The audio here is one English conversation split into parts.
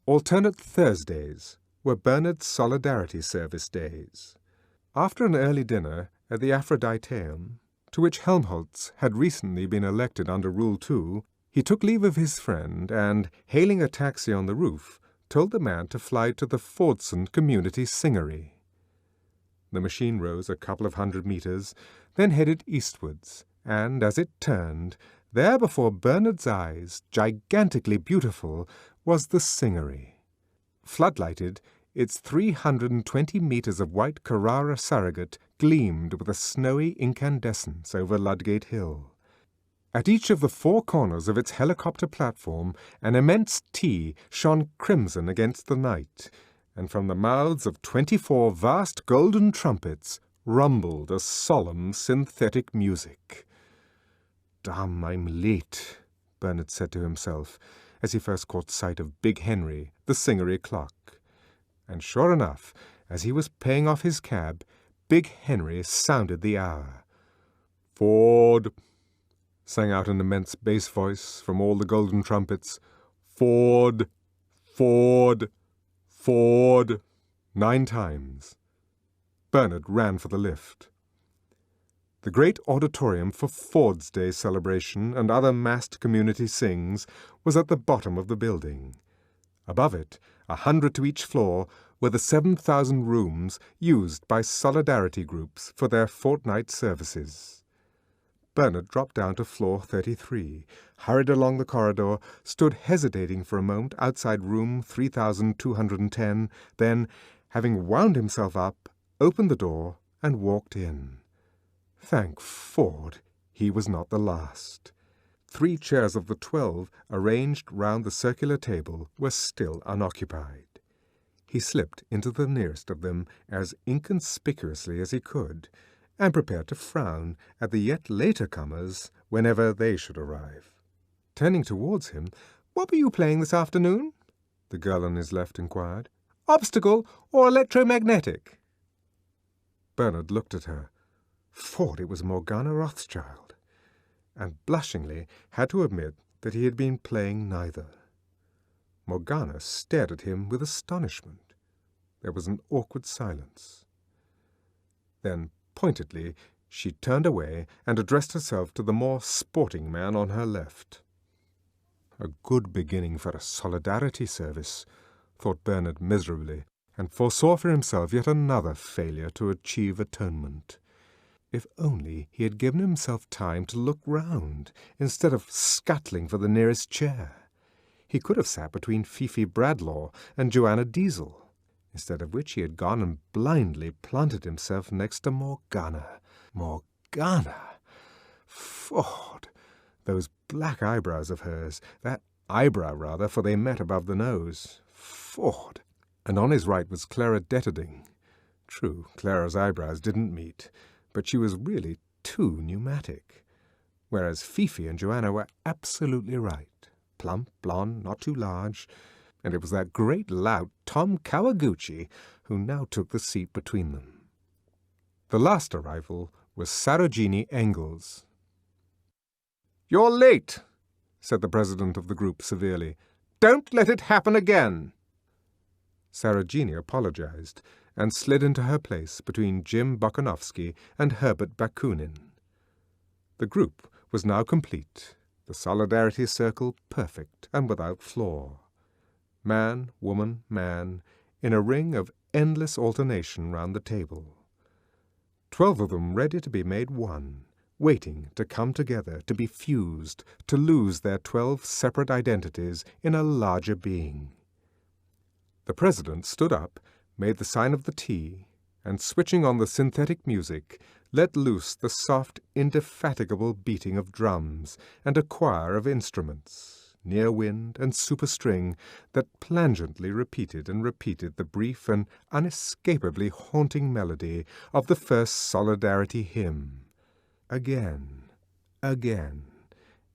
Alternate Thursdays were Bernard's Solidarity Service days. After an early dinner at the Aphroditeum, to which Helmholtz had recently been elected under Rule 2, he took leave of his friend and, hailing a taxi on the roof, told the man to fly to the Fordson Community Singery. The machine rose a couple of 100 meters, then headed eastwards, and as it turned, there before Bernard's eyes, gigantically beautiful, was the Singery. Floodlighted, its 320 meters of white Carrara surrogate gleamed with a snowy incandescence over Ludgate Hill. At each of the 4 corners of its helicopter platform, an immense T shone crimson against the night, and from the mouths of 24 vast golden trumpets rumbled a solemn synthetic music. "Damn, I'm late," Bernard said to himself, as he first caught sight of Big Henry, the Singery clock. And sure enough, as he was paying off his cab, Big Henry sounded the hour. "Ford," sang out an immense bass voice from all the golden trumpets. "Ford, Ford, Ford," 9 times. Bernard ran for the lift. The great auditorium for Ford's Day celebration and other massed community sings was at the bottom of the building. Above it, 100 to each floor, were the 7,000 rooms used by solidarity groups for their fortnight services. Bernard dropped down to floor 33, hurried along the corridor, stood hesitating for a moment outside room 3210, then, having wound himself up, opened the door and walked in. Thank Ford, he was not the last. 3 chairs of the 12 arranged round the circular table were still unoccupied. He slipped into the nearest of them as inconspicuously as he could, and prepared to frown at the yet later comers whenever they should arrive. Turning towards him, "What were you playing this afternoon?" the girl on his left inquired. "Obstacle or electromagnetic?" Bernard looked at her. Thought it was Morgana Rothschild, and blushingly had to admit that he had been playing neither. Morgana stared at him with astonishment. There was an awkward silence. Then, pointedly, she turned away and addressed herself to the more sporting man on her left. A good beginning for a solidarity service, thought Bernard miserably, and foresaw for himself yet another failure to achieve atonement. If only he had given himself time to look round, instead of scuttling for the nearest chair. He could have sat between Fifi Bradlaugh and Joanna Diesel, instead of which he had gone and blindly planted himself next to Morgana. Morgana! Ford! Those black eyebrows of hers, that eyebrow rather, for they met above the nose. Ford! And on his right was Clara Detterding. True, Clara's eyebrows didn't meet, but she was really too pneumatic, whereas Fifi and Joanna were absolutely right. Plump, blonde, not too large, and it was that great lout Tom Kawaguchi who now took the seat between them. The last arrival was Sarojini Engels. "You're late," said the president of the group severely. "Don't let it happen again." Sarojini apologized and slid into her place between Jim Bokanovsky and Herbert Bakunin. The group was now complete, the solidarity circle perfect and without flaw. Man, woman, man, in a ring of endless alternation round the table. 12 of them ready to be made one, waiting to come together, to be fused, to lose their 12 separate identities in a larger being. The president stood up, made the sign of the T, and switching on the synthetic music, let loose the soft, indefatigable beating of drums and a choir of instruments, near wind and superstring, that plangently repeated and repeated the brief and unescapably haunting melody of the first Solidarity hymn. Again, again,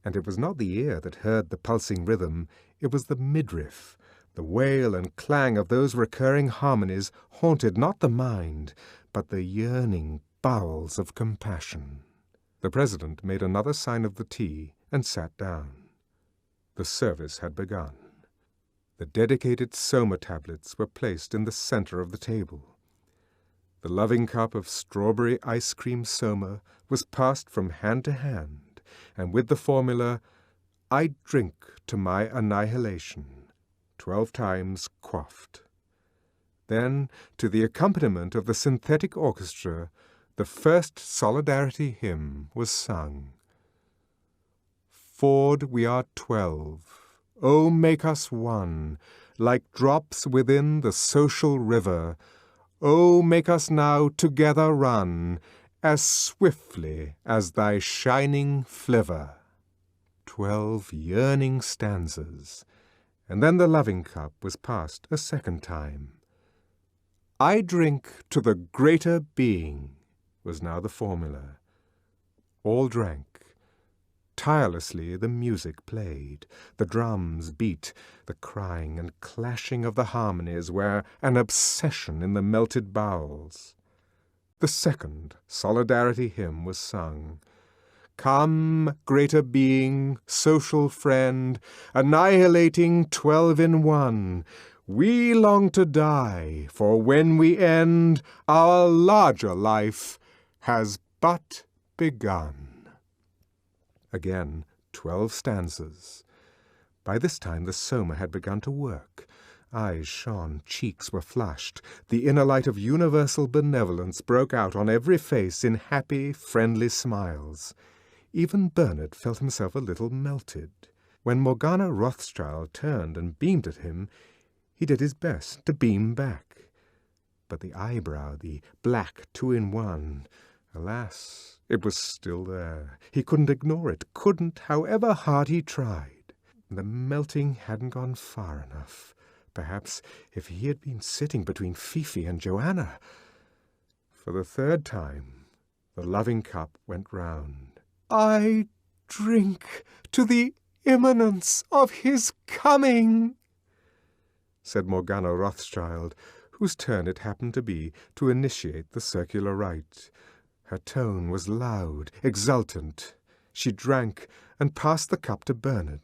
and it was not the ear that heard the pulsing rhythm, it was the midriff. The wail and clang of those recurring harmonies haunted not the mind, but the yearning bowels of compassion. The president made another sign of the T and sat down. The service had begun. The dedicated soma tablets were placed in the center of the table. The loving cup of strawberry ice cream soma was passed from hand to hand, and with the formula, "I drink to my annihilation," 12 times quaffed. Then, to the accompaniment of the synthetic orchestra, the first solidarity hymn was sung. Ford, we are 12. Oh, make us one, like drops within the social river. Oh, make us now together run, as swiftly as thy shining flivver. 12 yearning stanzas, and then the loving cup was passed a second time. I drink to the greater being was now the formula. All drank. Tirelessly the music played, the drums beat, the crying and clashing of the harmonies were an obsession in the melted bowels. The second solidarity hymn was sung. Come, greater being, social friend, annihilating 12 in one, we long to die, for when we end, our larger life has but begun. Again, 12 stanzas. By this time the soma had begun to work. Eyes shone, cheeks were flushed. The inner light of universal benevolence broke out on every face in happy, friendly smiles. Even Bernard felt himself a little melted. When Morgana Rothschild turned and beamed at him, he did his best to beam back. But the eyebrow, the black 2-in-1, alas, it was still there. He couldn't ignore it, couldn't, however hard he tried. The melting hadn't gone far enough. Perhaps if he had been sitting between Fifi and Joanna. For the third time, the loving cup went round. I drink to the imminence of his coming, said Morgana Rothschild, whose turn it happened to be to initiate the circular rite. Her tone was loud, exultant. She drank and passed the cup to Bernard.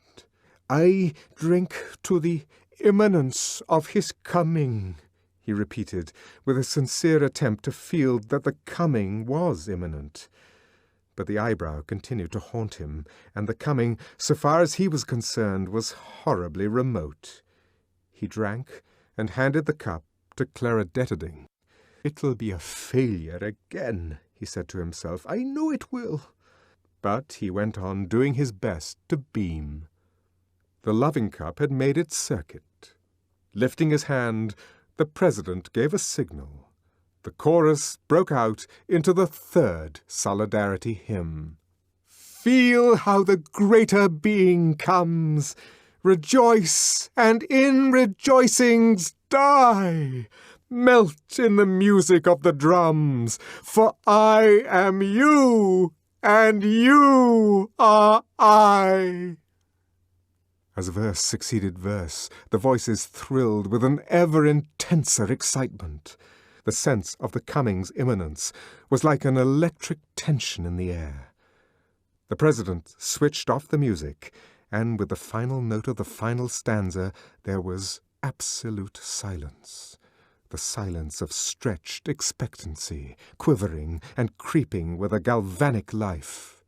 I drink to the imminence of his coming, he repeated, with a sincere attempt to feel that the coming was imminent. But the eyebrow continued to haunt him, and the coming, so far as he was concerned, was horribly remote. He drank and handed the cup to Clara Detterding. It'll be a failure again, he said to himself. I know it will. But he went on doing his best to beam. The loving cup had made its circuit. Lifting his hand, the president gave a signal. The chorus broke out into the third solidarity hymn. Feel how the greater being comes. Rejoice, and in rejoicings die. Melt in the music of the drums, for I am you, and you are I. As verse succeeded verse, the voices thrilled with an ever intenser excitement. The sense of the coming's imminence was like an electric tension in the air. The president switched off the music, and with the final note of the final stanza there was absolute silence. The silence of stretched expectancy, quivering and creeping with a galvanic life.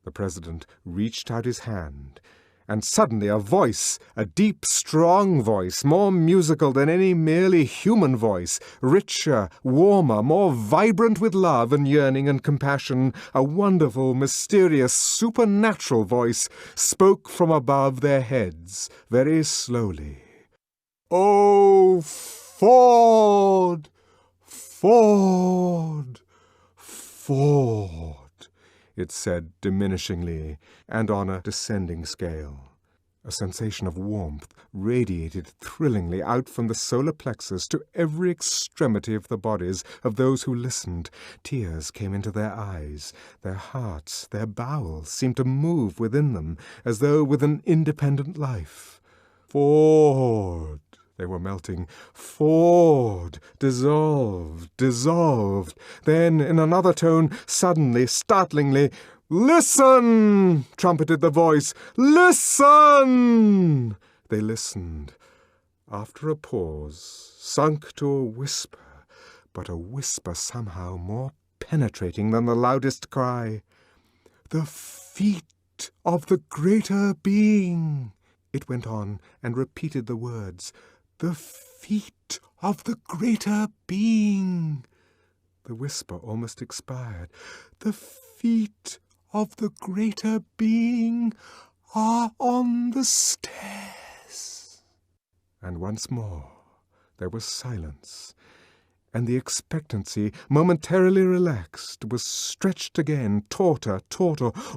The president reached out his hand, and suddenly a voice, a deep, strong voice, more musical than any merely human voice, richer, warmer, more vibrant with love and yearning and compassion, a wonderful, mysterious, supernatural voice, spoke from above their heads, very slowly. "Oh, Ford! Ford! Ford!" it said diminishingly, and on a descending scale. A sensation of warmth radiated thrillingly out from the solar plexus to every extremity of the bodies of those who listened. Tears came into their eyes. Their hearts, their bowels seemed to move within them, as though with an independent life. Ford! They were melting. Ford! Dissolved, dissolved. Then, in another tone, suddenly, startlingly, "Listen!" trumpeted the voice. "Listen!" They listened. After a pause, sunk to a whisper, but a whisper somehow more penetrating than the loudest cry. "The feet of the greater being," it went on, and repeated the words. "The feet of the greater being." The whisper almost expired. "The feet of the greater being are on the stairs." And once more there was silence, and the expectancy, momentarily relaxed, was stretched again, tauter,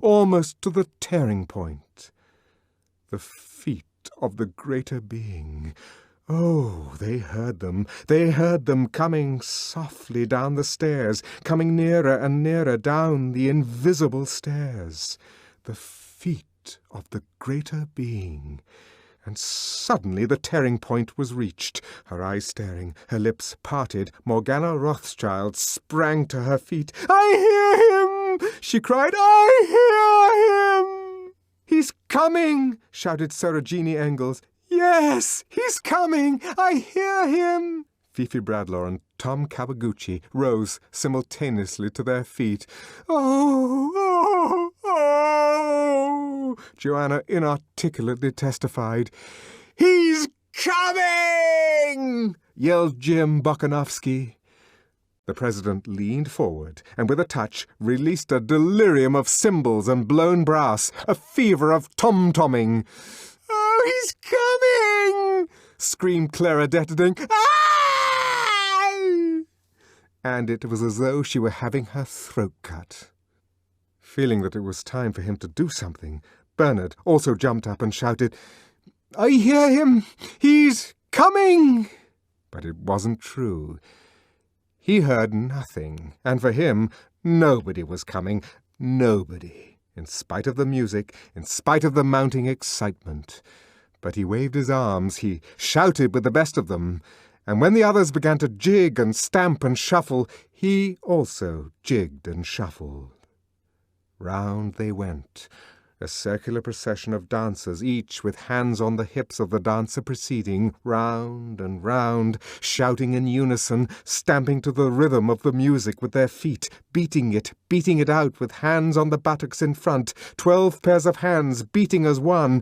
almost to the tearing point. The feet of the greater being. Oh, they heard them coming softly down the stairs, coming nearer and nearer down the invisible stairs. The feet of the greater being. And suddenly the tearing point was reached. Her eyes staring, her lips parted, Morgana Rothschild sprang to her feet. "I hear him!" she cried. "I hear him!" "He's coming!" shouted Sarojini Engels. "Yes, he's coming! I hear him!" Fifi Bradlaugh and Tom Kawaguchi rose simultaneously to their feet. "Oh, Joanna inarticulately testified. "He's coming!" yelled Jim Bokanovsky. The president leaned forward and with a touch released a delirium of cymbals and blown brass, a fever of tom-tomming. "Oh, he's coming!" screamed Clara Detterding. "Ah!" And it was as though she were having her throat cut. Feeling that it was time for him to do something, Bernard also jumped up and shouted, "I hear him! He's coming!" But it wasn't true. He heard nothing, and for him, nobody was coming. Nobody. In spite of the music, in spite of the mounting excitement. But he waved his arms, he shouted with the best of them, and when the others began to jig and stamp and shuffle, he also jigged and shuffled. Round they went, a circular procession of dancers, each with hands on the hips of the dancer preceding, round and round, shouting in unison, stamping to the rhythm of the music with their feet, beating it out with hands on the buttocks in front, 12 pairs of hands beating as one,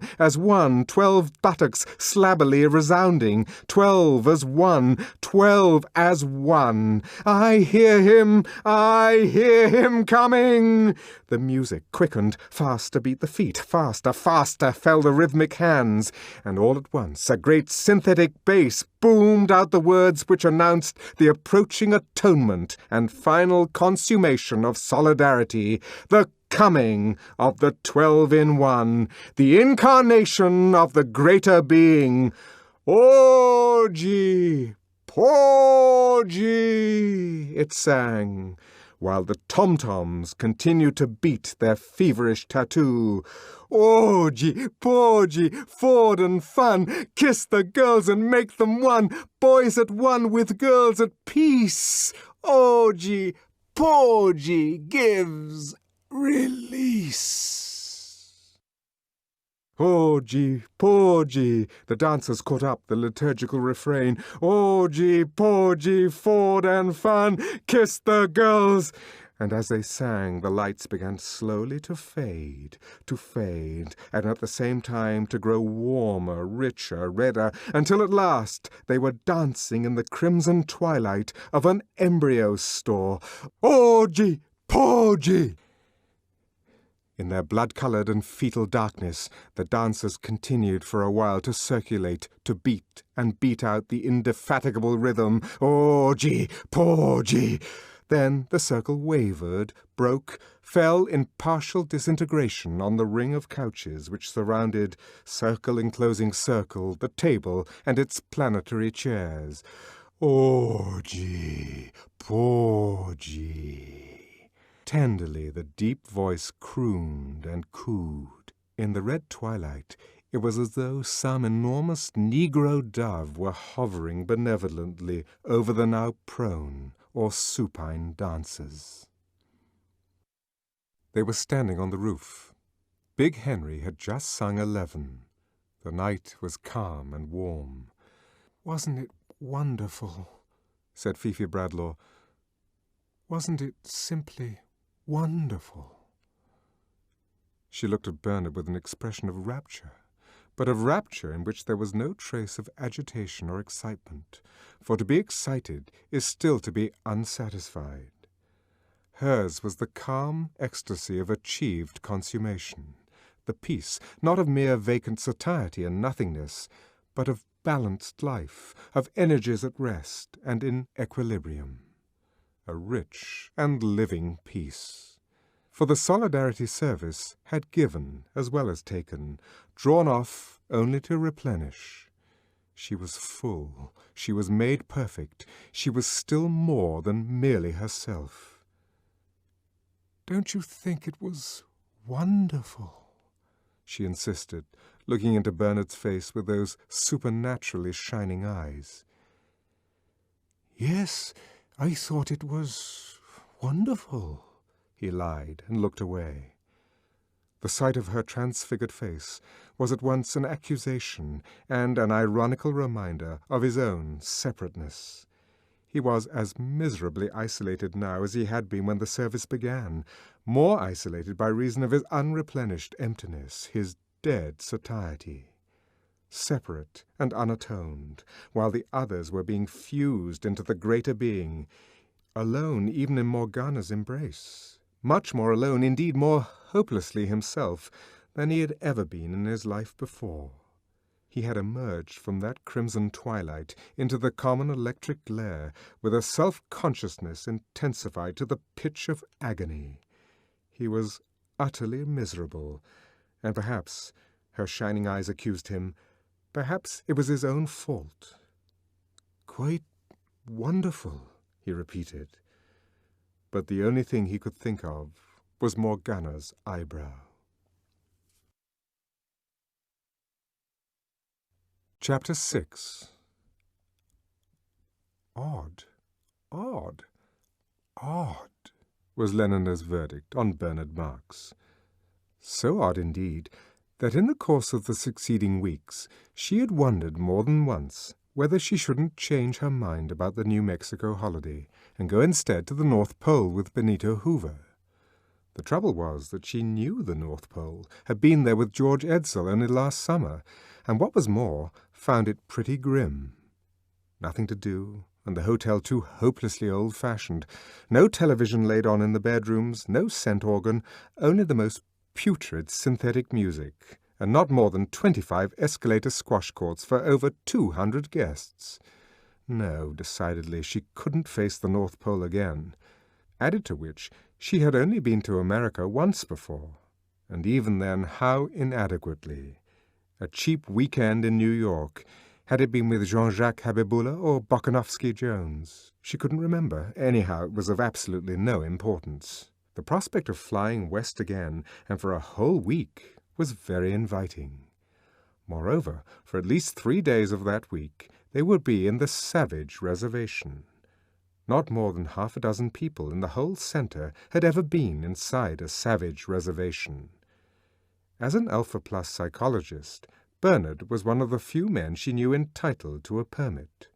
12 buttocks slabbily resounding, 12 as one, 12 as one. I hear him coming! The music quickened, faster beat the feet, faster fell the rhythmic hands, and all at once a great synthetic bass boomed out the words which announced the approaching atonement and final consummation of solidarity, the coming of the 12-in-1, the incarnation of the greater being. "Orgy, porgy," it sang, while the tom-toms continued to beat their feverish tattoo. "Orgy, porgy, Ford and fun, kiss the girls and make them one, boys at one with girls at peace. Orgy, porgy gives release." "Orgy, porgy," the dancers caught up the liturgical refrain. "Orgy, porgy, Ford and fun, kiss the girls." And as they sang, the lights began slowly to fade, and at the same time to grow warmer, richer, redder, until at last they were dancing in the crimson twilight of an embryo store. Orgy, porgy! In their blood-coloured and fetal darkness, the dancers continued for a while to circulate, to beat and beat out the indefatigable rhythm, orgy, porgy. Then the circle wavered, broke, fell in partial disintegration on the ring of couches which surrounded, circle enclosing circle, the table and its planetary chairs. Orgy, porgy. Tenderly the deep voice crooned and cooed. In the red twilight it was as though some enormous Negro dove were hovering benevolently over the now prone or supine dancers. They were standing on the roof. Big Henry had just sung 11. The night was calm and warm. "Wasn't it wonderful?" said Fifi Bradlaugh. "Wasn't it simply wonderful?" She looked at Bernard with an expression of rapture, but of rapture in which there was no trace of agitation or excitement, for to be excited is still to be unsatisfied. Hers was the calm ecstasy of achieved consummation, the peace, not of mere vacant satiety and nothingness, but of balanced life, of energies at rest and in equilibrium. A rich and living peace. For the Solidarity Service had given as well as taken, drawn off only to replenish. She was full, she was made perfect, she was still more than merely herself. "Don't you think it was wonderful?" she insisted, looking into Bernard's face with those supernaturally shining eyes. "Yes, I thought it was wonderful," he lied and looked away. The sight of her transfigured face was at once an accusation and an ironical reminder of his own separateness. He was as miserably isolated now as he had been when the service began, more isolated by reason of his unreplenished emptiness, his dead satiety. Separate and unatoned, while the others were being fused into the greater being, alone even in Morgana's embrace, much more alone, indeed more hopelessly himself, than he had ever been in his life before. He had emerged from that crimson twilight into the common electric glare with a self-consciousness intensified to the pitch of agony. He was utterly miserable, and perhaps, her shining eyes accused him, perhaps it was his own fault. "Quite wonderful," he repeated. But the only thing he could think of was Morgana's eyebrow. Chapter 6. Odd, odd, odd, was Lenina's verdict on Bernard Marx. So odd indeed that in the course of the succeeding weeks she had wondered more than once whether she shouldn't change her mind about the New Mexico holiday and go instead to the North Pole with Benito Hoover. The trouble was that she knew the North Pole, had been there with George Edsel only last summer, and what was more, found it pretty grim. Nothing to do, and the hotel too hopelessly old-fashioned. No television laid on in the bedrooms, no scent organ, only the most putrid synthetic music, and not more than 25 escalator squash courts for over 200 guests. No, decidedly, she couldn't face the North Pole again. Added to which, she had only been to America once before, and even then how inadequately. A cheap weekend in New York. Had it been with Jean-Jacques Habibullah or Bokanovsky Jones? She couldn't remember. Anyhow, it was of absolutely no importance. The prospect of flying west again, and for a whole week, was very inviting. Moreover, for at least 3 days of that week, they would be in the Savage Reservation. Not more than 6 people in the whole center had ever been inside a Savage Reservation. As an Alpha Plus psychologist, Bernard was one of the few men she knew entitled to a permit.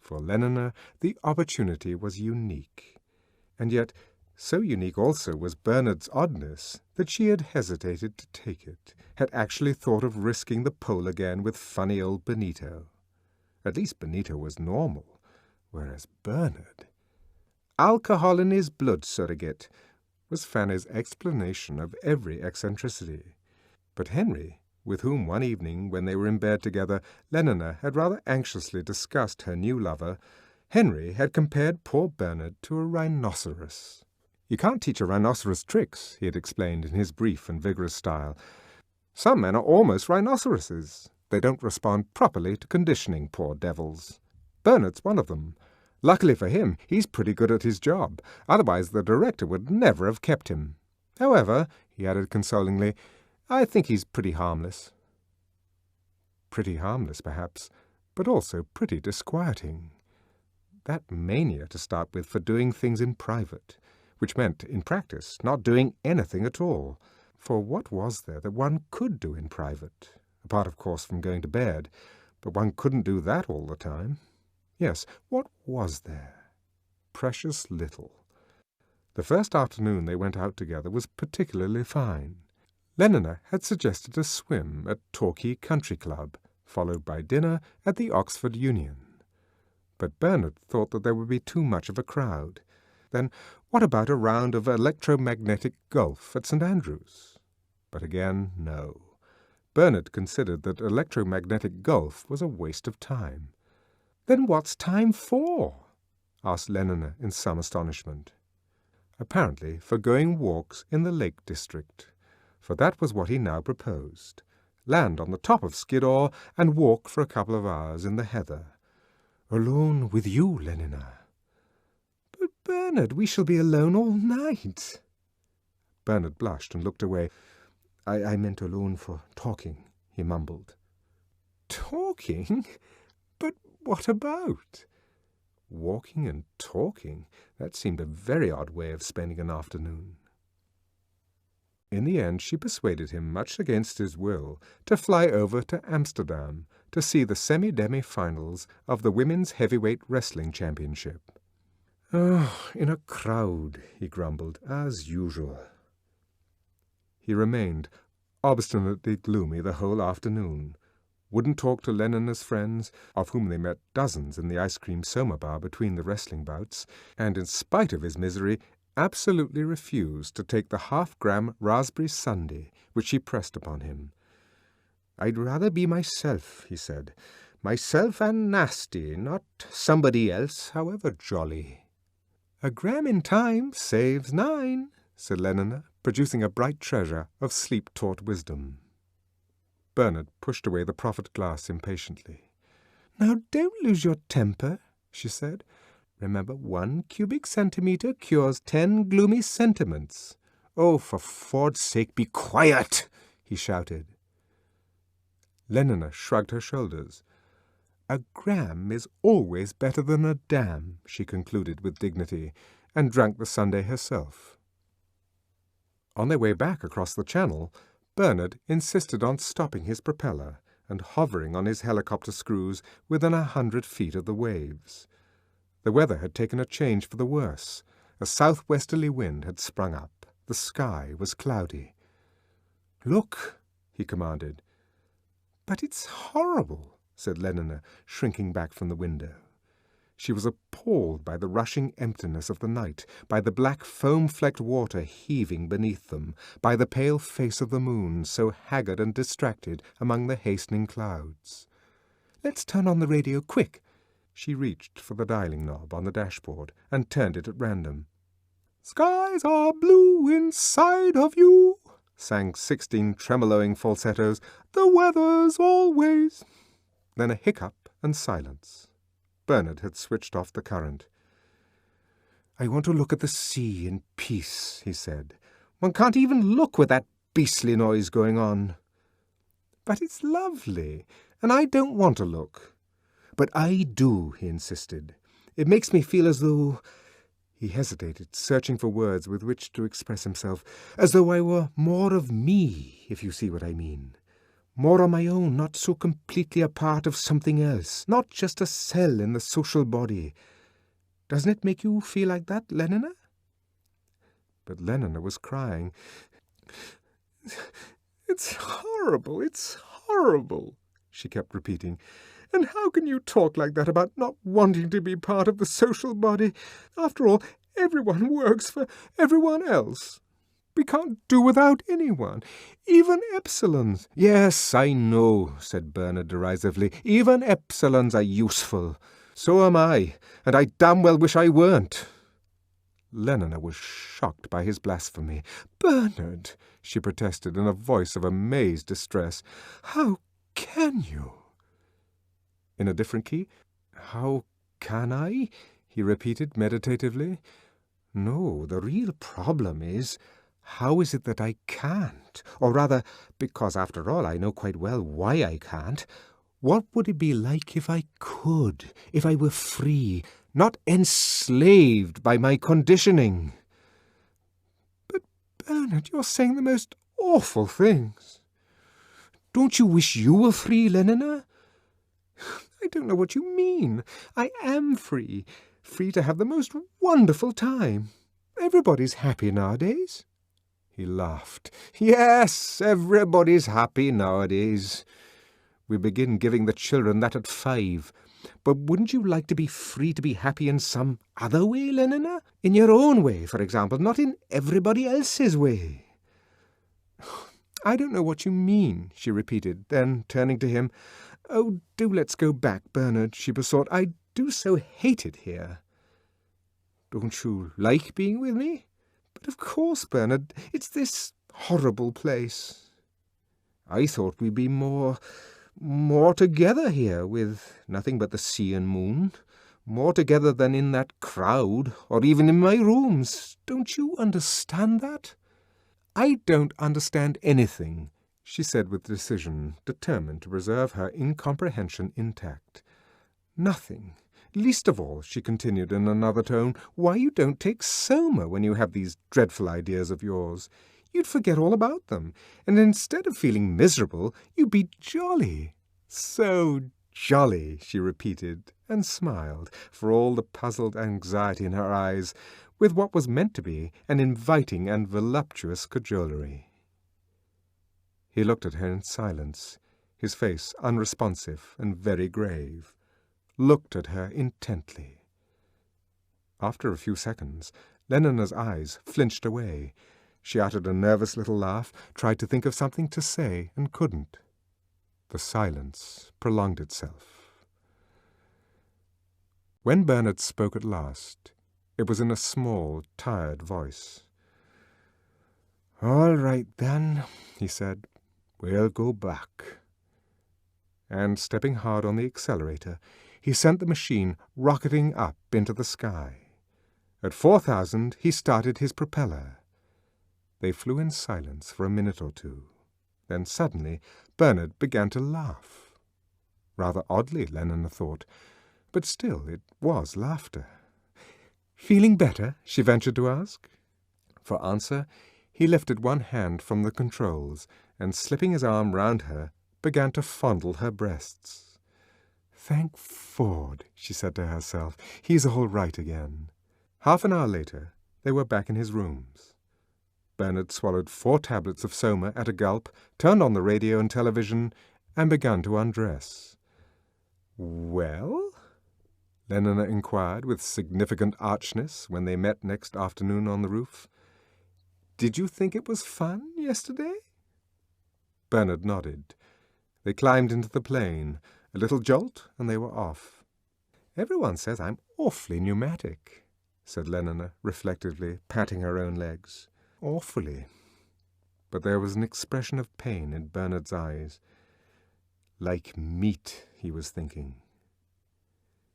For Lenina, the opportunity was unique. And yet, so unique also was Bernard's oddness that she had hesitated to take it, had actually thought of risking the pole again with funny old Benito. At least Benito was normal, whereas Bernard— "Alcohol in his blood, surrogate," was Fanny's explanation of every eccentricity. But Henry, with whom one evening, when they were in bed together, Lenina had rather anxiously discussed her new lover, Henry had compared poor Bernard to a rhinoceros. "You can't teach a rhinoceros tricks," he had explained in his brief and vigorous style. "Some men are almost rhinoceroses. They don't respond properly to conditioning, poor devils. Bernard's one of them. Luckily for him, he's pretty good at his job. Otherwise the director would never have kept him. However," he added consolingly, "I think he's pretty harmless." Pretty harmless, perhaps, but also pretty disquieting. That mania, to start with, for doing things in private, which meant, in practice, not doing anything at all. For what was there that one could do in private, apart, of course, from going to bed. But one couldn't do that all the time. Yes, what was there? Precious little. The first afternoon they went out together was particularly fine. Lenina had suggested a swim at Torquay Country Club, followed by dinner at the Oxford Union. But Bernard thought that there would be too much of a crowd. Then what about a round of electromagnetic golf at St. Andrews? But again, no. Bernard considered that electromagnetic golf was a waste of time. "Then what's time for?" asked Lenina in some astonishment. Apparently for going walks in the Lake District, for that was what he now proposed. Land on the top of Skiddaw and walk for a couple of hours in the heather. "Alone with you, Lenina." "But, Bernard, we shall be alone all night." Bernard blushed and looked away. I meant alone for talking," he mumbled. "Talking? But what about?" Walking and talking, that seemed a very odd way of spending an afternoon. In the end she persuaded him, much against his will, to fly over to Amsterdam to see the semi-demi-finals of the Women's Heavyweight Wrestling Championship. "Oh, in a crowd," he grumbled, "as usual." He remained obstinately gloomy the whole afternoon, wouldn't talk to Lenina's friends, of whom they met dozens in the ice-cream Soma bar between the wrestling bouts, and in spite of his misery absolutely refused to take the half-gram raspberry sundae which she pressed upon him. "I'd rather be myself," he said. "Myself and nasty, not somebody else, however jolly." "A gram in time saves 9, said Lenina, producing a bright treasure of sleep-taught wisdom. Bernard pushed away the prophet glass impatiently. "Now don't lose your temper," she said. "Remember, 1 cubic centimetre cures 10 gloomy sentiments." "Oh, for Ford's sake, be quiet!" he shouted. Lenina shrugged her shoulders. "A gram is always better than a damn," she concluded with dignity, and drank the sundae herself. On their way back across the channel, Bernard insisted on stopping his propeller and hovering on his helicopter screws within 100 feet of the waves. The weather had taken a change for the worse. A southwesterly wind had sprung up. The sky was cloudy. "Look," he commanded. "But it's horrible," said Lenina, shrinking back from the window. She was appalled by the rushing emptiness of the night, by the black foam-flecked water heaving beneath them, by the pale face of the moon, so haggard and distracted among the hastening clouds. "Let's turn on the radio, quick!" She reached for the dialing knob on the dashboard and turned it at random. "Skies are blue inside of you," sang 16 tremoloing falsettos. "The weather's always—" Then a hiccup and silence. Bernard had switched off the current. "I want to look at the sea in peace," he said. "One can't even look with that beastly noise going on." "But it's lovely, and I don't want to look." "But I do," he insisted. "It makes me feel as though—" He hesitated, searching for words with which to express himself. "As though I were more of me, if you see what I mean. More on my own, not so completely a part of something else, not just a cell in the social body. Doesn't it make you feel like that, Lenina?" But Lenina was crying. "It's horrible, it's horrible," she kept repeating. "And how can you talk like that about not wanting to be part of the social body? After all, everyone works for everyone else. We can't do without anyone, even epsilons." "Yes, I know," said Bernard derisively. "Even epsilons are useful. So am I, and I damn well wish I weren't." Lenina was shocked by his blasphemy. "Bernard," she protested in a voice of amazed distress, "how can you?" In a different key, "How can I?" he repeated meditatively. "No, the real problem is, how is it that I can't? Or rather, because after all I know quite well why I can't, what would it be like if I could, if I were free, not enslaved by my conditioning?" "But, Bernard, you're saying the most awful things." Don't you wish you were free, Lenina? I don't know what you mean. I am free. Free to have the most wonderful time. Everybody's happy nowadays. He laughed. Yes, everybody's happy nowadays. We begin giving the children that at 5. But wouldn't you like to be free to be happy in some other way, Lenina? In your own way, for example, not in everybody else's way. I don't know what you mean, she repeated. Then, turning to him, Oh, do let's go back, Bernard, she besought. I do so hate it here. Don't you like being with me? But of course, Bernard, it's this horrible place. I thought we'd be more together here, with nothing but the sea and moon. More together than in that crowd, or even in my rooms. Don't you understand that? I don't understand anything, she said with decision, determined to preserve her incomprehension intact. Nothing. Least of all, she continued in another tone, why you don't take Soma when you have these dreadful ideas of yours. You'd forget all about them, and instead of feeling miserable, you'd be jolly. So jolly, she repeated, and smiled, for all the puzzled anxiety in her eyes, with what was meant to be an inviting and voluptuous cajolery. He looked at her in silence, his face unresponsive and very grave, looked at her intently. After a few seconds, Lenina's eyes flinched away. She uttered a nervous little laugh, tried to think of something to say, and couldn't. The silence prolonged itself. When Bernard spoke at last, it was in a small, tired voice. "All right, then," he said. "We'll go back." And, stepping hard on the accelerator, he sent the machine rocketing up into the sky. At 4,000, he started his propeller. They flew in silence for a minute or two. Then suddenly Bernard began to laugh. Rather oddly, Lenina thought, but still it was laughter. "Feeling better?" she ventured to ask. For answer, he lifted one hand from the controls and, slipping his arm round her, began to fondle her breasts. "Thank Ford," she said to herself. "He's all right again." Half an hour later, they were back in his rooms. Bernard swallowed 4 tablets of Soma at a gulp, turned on the radio and television, and began to undress. "Well?" Lenina inquired with significant archness when they met next afternoon on the roof. "Did you think it was fun yesterday?" Bernard nodded. They climbed into the plane. A little jolt, and they were off. "Everyone says I'm awfully pneumatic," said Lenina reflectively, patting her own legs. "Awfully." But there was an expression of pain in Bernard's eyes. Like meat, he was thinking.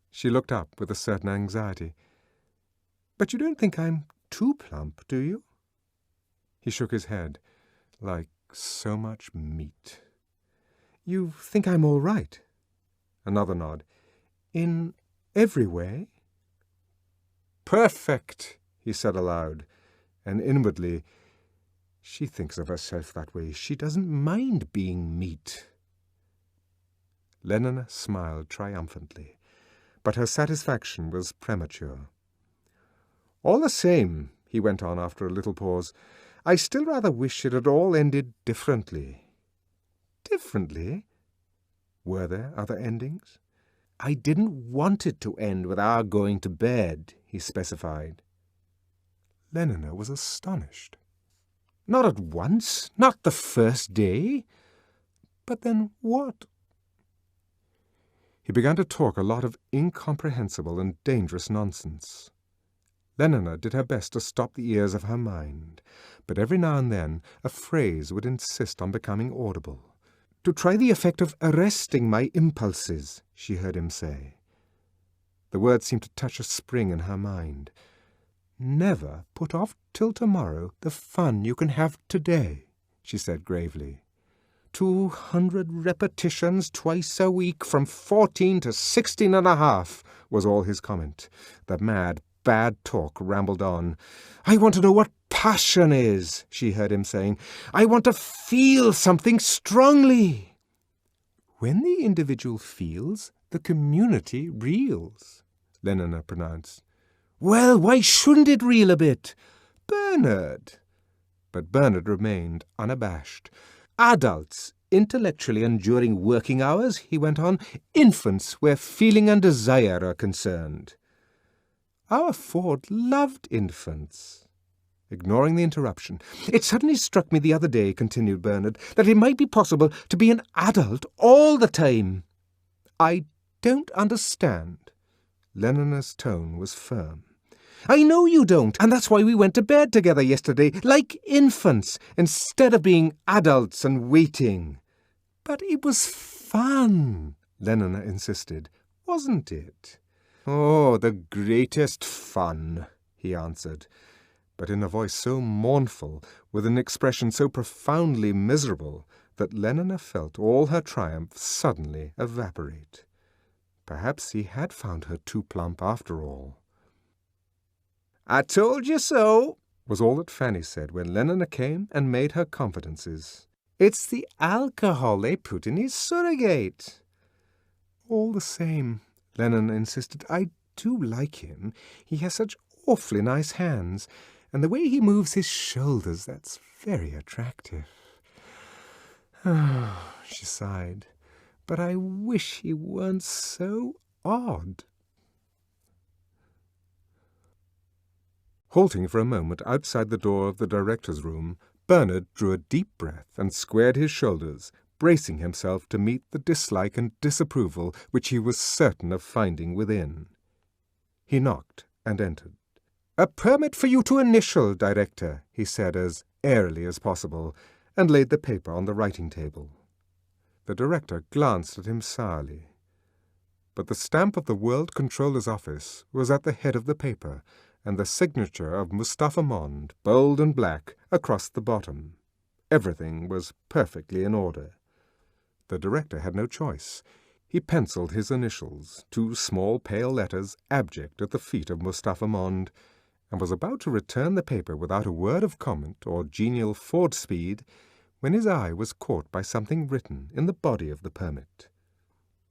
She looked up with a certain anxiety. "But you don't think I'm too plump, do you?" He shook his head. "Like so much meat." "You think I'm all right?" Another nod. "In every way?" "Perfect," he said aloud, and inwardly, "She thinks of herself that way. She doesn't mind being meat." Lenina smiled triumphantly, but her satisfaction was premature. "All the same," he went on after a little pause, "I still rather wish it had all ended differently." "Differently? Were there other endings?" "I didn't want it to end with our going to bed," he specified. Lenina was astonished. "Not at once? Not the first day? But then what?" He began to talk a lot of incomprehensible and dangerous nonsense. Lenina did her best to stop the ears of her mind, but every now and then a phrase would insist on becoming audible. "To try the effect of arresting my impulses," she heard him say. The words seemed to touch a spring in her mind. "Never put off till tomorrow the fun you can have today," she said gravely. 200 repetitions twice a week from 14 to 16 and a half, was all his comment. The mad bad talk rambled on. "I want to know what passion is," she heard him saying. "I want to feel something strongly." "When the individual feels, the community reels," Lenina pronounced. "Well, why shouldn't it reel a bit? Bernard." But Bernard remained unabashed. "Adults, intellectually and during working hours," he went on. "Infants, where feeling and desire are concerned." Our Ford loved infants. Ignoring the interruption, "It suddenly struck me the other day," continued Bernard, "that it might be possible to be an adult all the time." "I don't understand." Lenina's tone was firm. "I know you don't, and that's why we went to bed together yesterday, like infants, instead of being adults and waiting." "But it was fun," Lenina insisted. "Wasn't it?" "Oh, the greatest fun," he answered, but in a voice so mournful, with an expression so profoundly miserable, that Lenina felt all her triumph suddenly evaporate. Perhaps he had found her too plump after all. "I told you so," was all that Fanny said when Lenina came and made her confidences. "It's the alcohol they put in his surrogate." "All the same," Lenina insisted, "I do like him. He has such awfully nice hands, and the way he moves his shoulders, that's very attractive." She sighed. "But I wish he weren't so odd." Halting for a moment outside the door of the director's room, Bernard drew a deep breath and squared his shoulders, bracing himself to meet the dislike and disapproval which he was certain of finding within. He knocked and entered. "A permit for you to initial, Director," he said as airily as possible, and laid the paper on the writing table. The director glanced at him sourly. But the stamp of the World Controller's office was at the head of the paper, and the signature of Mustafa Mond, bold and black, across the bottom. Everything was perfectly in order. The director had no choice. He penciled his initials, 2 small pale letters, abject at the feet of Mustafa Mond, and was about to return the paper without a word of comment or genial Ford speed, when his eye was caught by something written in the body of the permit.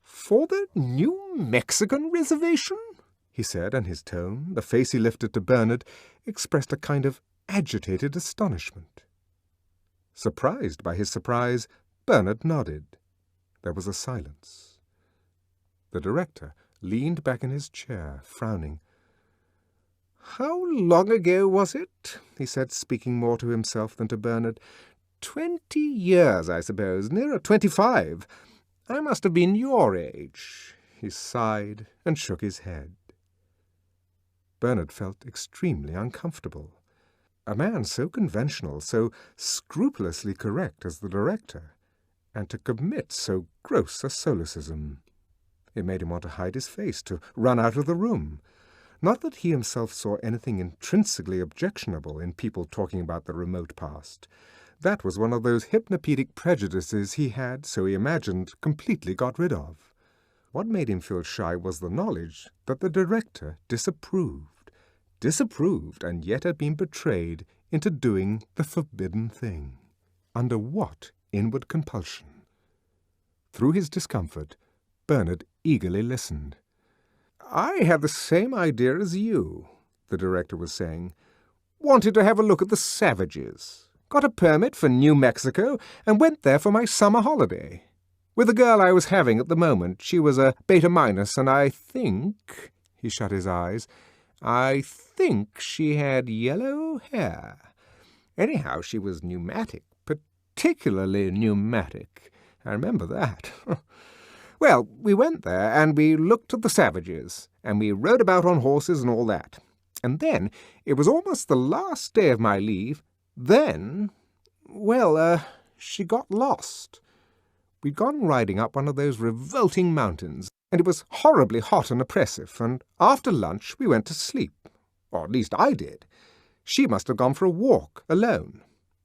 "For the New Mexican reservation?" he said, and his tone, the face he lifted to Bernard, expressed a kind of agitated astonishment. Surprised by his surprise, Bernard nodded. There was a silence. The director leaned back in his chair, frowning. "How long ago was it?" he said, speaking more to himself than to Bernard. 20 years, I suppose, nearer 25. I must have been your age." He sighed and shook his head. Bernard felt extremely uncomfortable. A man so conventional, so scrupulously correct as the director, and to commit so gross a solecism. It made him want to hide his face, to run out of the room. Not that he himself saw anything intrinsically objectionable in people talking about the remote past. That was one of those hypnopedic prejudices he had, so he imagined, completely got rid of. What made him feel shy was the knowledge that the director disapproved and yet had been betrayed into doing the forbidden thing. Under what inward compulsion? Through his discomfort, Bernard eagerly listened. "I had the same idea as you," the director was saying. "Wanted to have a look at the savages. Got a permit for New Mexico and went there for my summer holiday. With the girl I was having at the moment, she was a beta minus, and I think," he shut his eyes, "I think she had yellow hair. Anyhow, she was pneumatic, particularly pneumatic. I remember that. Well, we went there, and we looked at the savages, and we rode about on horses and all that. And then, it was almost the last day of my leave, then, well, she got lost. We'd gone riding up one of those revolting mountains, and it was horribly hot and oppressive, and after lunch we went to sleep. Or at least I did. She must have gone for a walk, alone.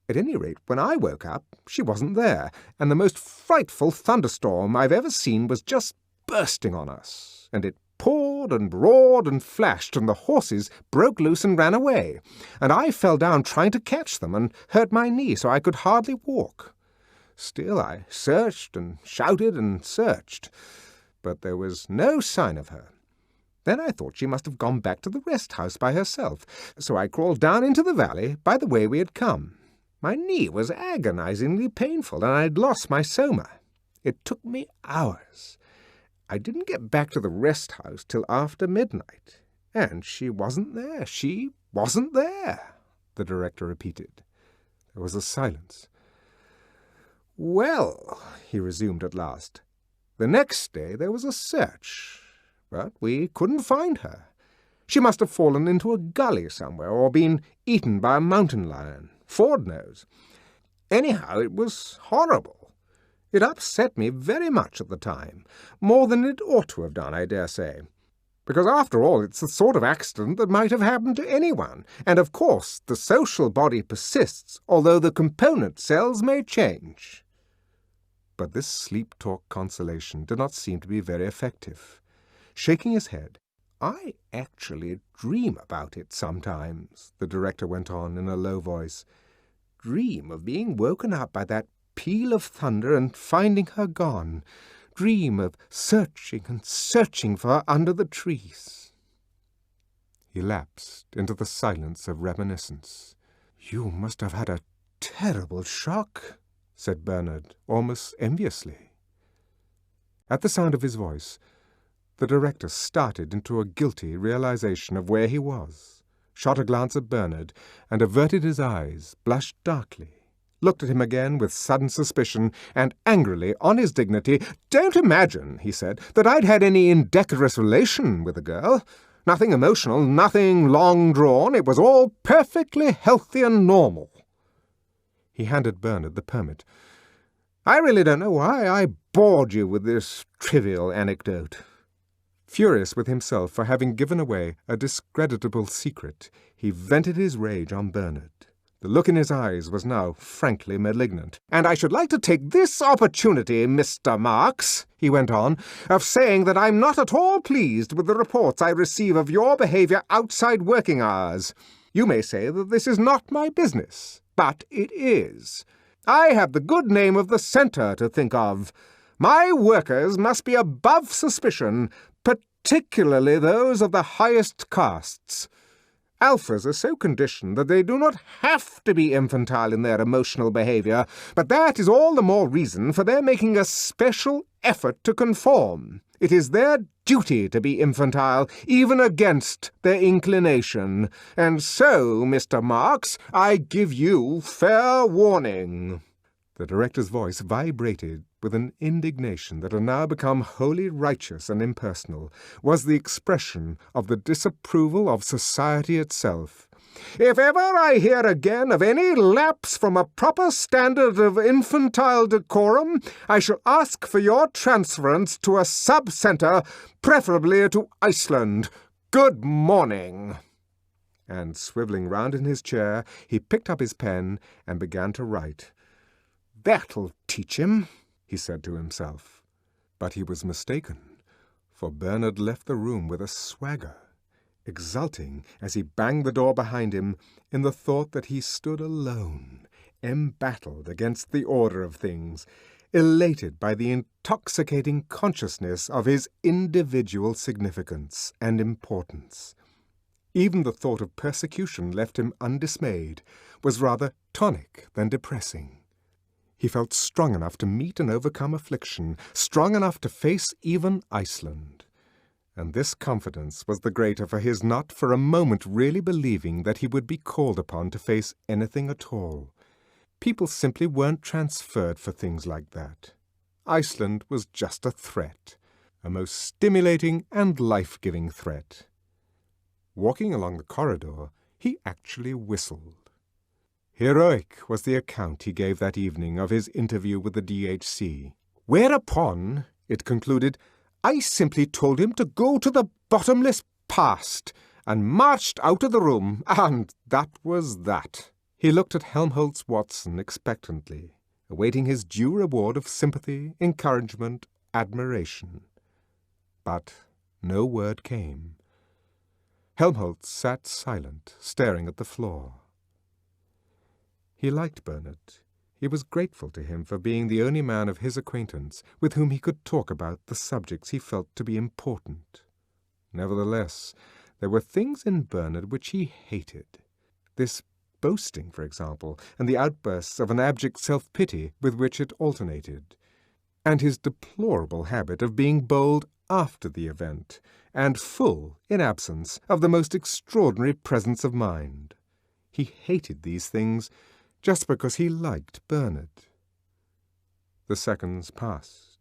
At any rate, when I woke up, she wasn't there, and the most frightful thunderstorm I've ever seen was just bursting on us, and it poured roared and roared and flashed, and the horses broke loose and ran away, and I fell down trying to catch them and hurt my knee so I could hardly walk. Still I searched and shouted and searched, but there was no sign of her. Then I thought she must have gone back to the rest house by herself, so I crawled down into the valley by the way we had come. My knee was agonizingly painful, and I'd lost my soma. It took me hours. I didn't get back to the rest house till after midnight, and she wasn't there. She wasn't there, the director repeated. There was a silence. Well, he resumed at last, the next day there was a search, but we couldn't find her. She must have fallen into a gully somewhere, or been eaten by a mountain lion. Ford knows. Anyhow, it was horrible. It upset me very much at the time, more than it ought to have done, I dare say. Because after all, it's the sort of accident that might have happened to anyone, and of course the social body persists, although the component cells may change. But this sleep-talk consolation did not seem to be very effective. Shaking his head, "I actually dream about it sometimes," the director went on in a low voice. "Dream of being woken up by that peal of thunder and finding her gone. Dream of searching and searching for her under the trees." He lapsed into the silence of reminiscence. "You must have had a terrible shock," said Bernard, almost enviously. At the sound of his voice, the director started into a guilty realization of where he was, shot a glance at Bernard, and averted his eyes, blushed darkly, looked at him again with sudden suspicion, and angrily, on his dignity, "Don't imagine," he said, "that I'd had any indecorous relation with the girl. Nothing emotional, nothing long-drawn. It was all perfectly healthy and normal." He handed Bernard the permit. "I really don't know why I bored you with this trivial anecdote." Furious with himself for having given away a discreditable secret, he vented his rage on Bernard. The look in his eyes was now frankly malignant. "And I should like to take this opportunity, Mr. Marks," he went on, "of saying that I'm not at all pleased with the reports I receive of your behaviour outside working hours. You may say that this is not my business, but it is. I have the good name of the centre to think of. My workers must be above suspicion, particularly those of the highest castes. Alphas are so conditioned that they do not have to be infantile in their emotional behaviour, but that is all the more reason for their making a special effort to conform. It is their duty to be infantile, even against their inclination. And so, Mr. Marks, I give you fair warning." The director's voice vibrated with an indignation that had now become wholly righteous and impersonal, was the expression of the disapproval of society itself. "If ever I hear again of any lapse from a proper standard of infantile decorum, I shall ask for your transference to a sub-centre, preferably to Iceland. Good morning." And swivelling round in his chair, he picked up his pen and began to write. "That'll teach him," he said to himself. But he was mistaken, for Bernard left the room with a swagger, exulting as he banged the door behind him in the thought that he stood alone, embattled against the order of things, elated by the intoxicating consciousness of his individual significance and importance. Even the thought of persecution left him undismayed, was rather tonic than depressing. He felt strong enough to meet and overcome affliction, strong enough to face even Iceland. And this confidence was the greater for his not for a moment really believing that he would be called upon to face anything at all. People simply weren't transferred for things like that. Iceland was just a threat, a most stimulating and life-giving threat. Walking along the corridor, he actually whistled. Heroic was the account he gave that evening of his interview with the DHC. "Whereupon," it concluded, "I simply told him to go to the bottomless past, and marched out of the room, and that was that." He looked at Helmholtz Watson expectantly, awaiting his due reward of sympathy, encouragement, admiration. But No word came. Helmholtz sat silent, staring at the floor. He liked Bernard. He was grateful to him for being the only man of his acquaintance with whom he could talk about the subjects he felt to be important. Nevertheless, there were things in Bernard which he hated. This boasting, for example, and the outbursts of an abject self-pity with which it alternated, and his deplorable habit of being bold after the event, and full, in absence, of the most extraordinary presence of mind. He hated these things just because he liked Bernard. The seconds passed.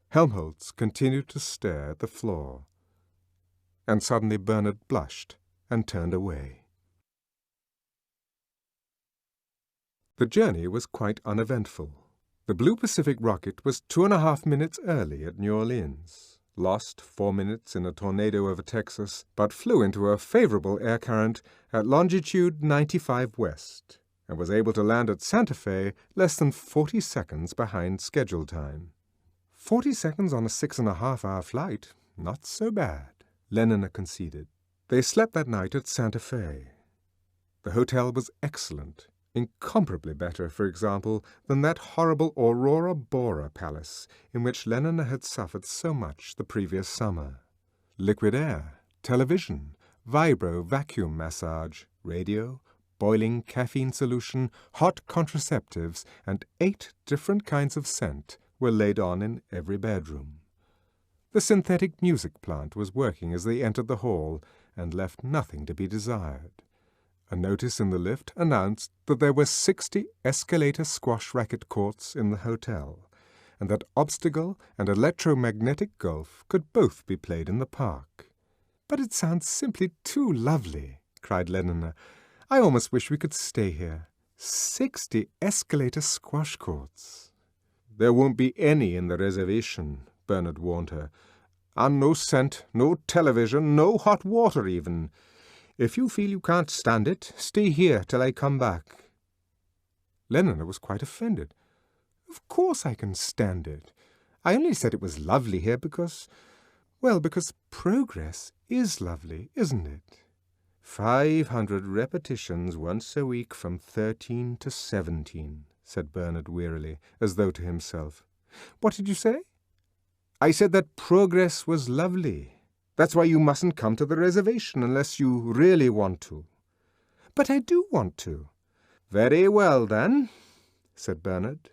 Helmholtz continued to stare at the floor, and suddenly Bernard blushed and turned away. The journey was quite uneventful. The Blue Pacific rocket was 2.5 minutes early at New Orleans, lost 4 minutes in a tornado over Texas, but flew into a favorable air current at longitude 95 west, and was able to land at Santa Fe less than 40 seconds behind schedule time. 40 seconds on a 6.5-hour flight, not so bad, Lenina conceded. They slept that night at Santa Fe. The hotel was excellent, incomparably better, for example, than that horrible Aurora Bora palace in which Lenina had suffered so much the previous summer. Liquid air, television, vibro-vacuum massage, radio, boiling caffeine solution, hot contraceptives, and 8 different kinds of scent were laid on in every bedroom. The synthetic music plant was working as they entered the hall and left nothing to be desired. A notice in the lift announced that there were 60 escalator squash racket courts in the hotel, and that obstacle and electromagnetic golf could both be played in the park. "But it sounds simply too lovely," cried Lenina. "I almost wish we could stay here. 60 escalator squash courts." "There won't be any in the reservation," Bernard warned her. "And no scent, no television, no hot water even. If you feel you can't stand it, stay here till I come back." Lenina was quite offended. "Of course I can stand it. I only said it was lovely here because progress is lovely, isn't it?" 500 repetitions once a week from 13 to 17, said Bernard wearily, as though to himself. "What did you say?" "I said that progress was lovely. That's why you mustn't come to the reservation unless you really want to." "But I do want to." "Very well, then," said Bernard,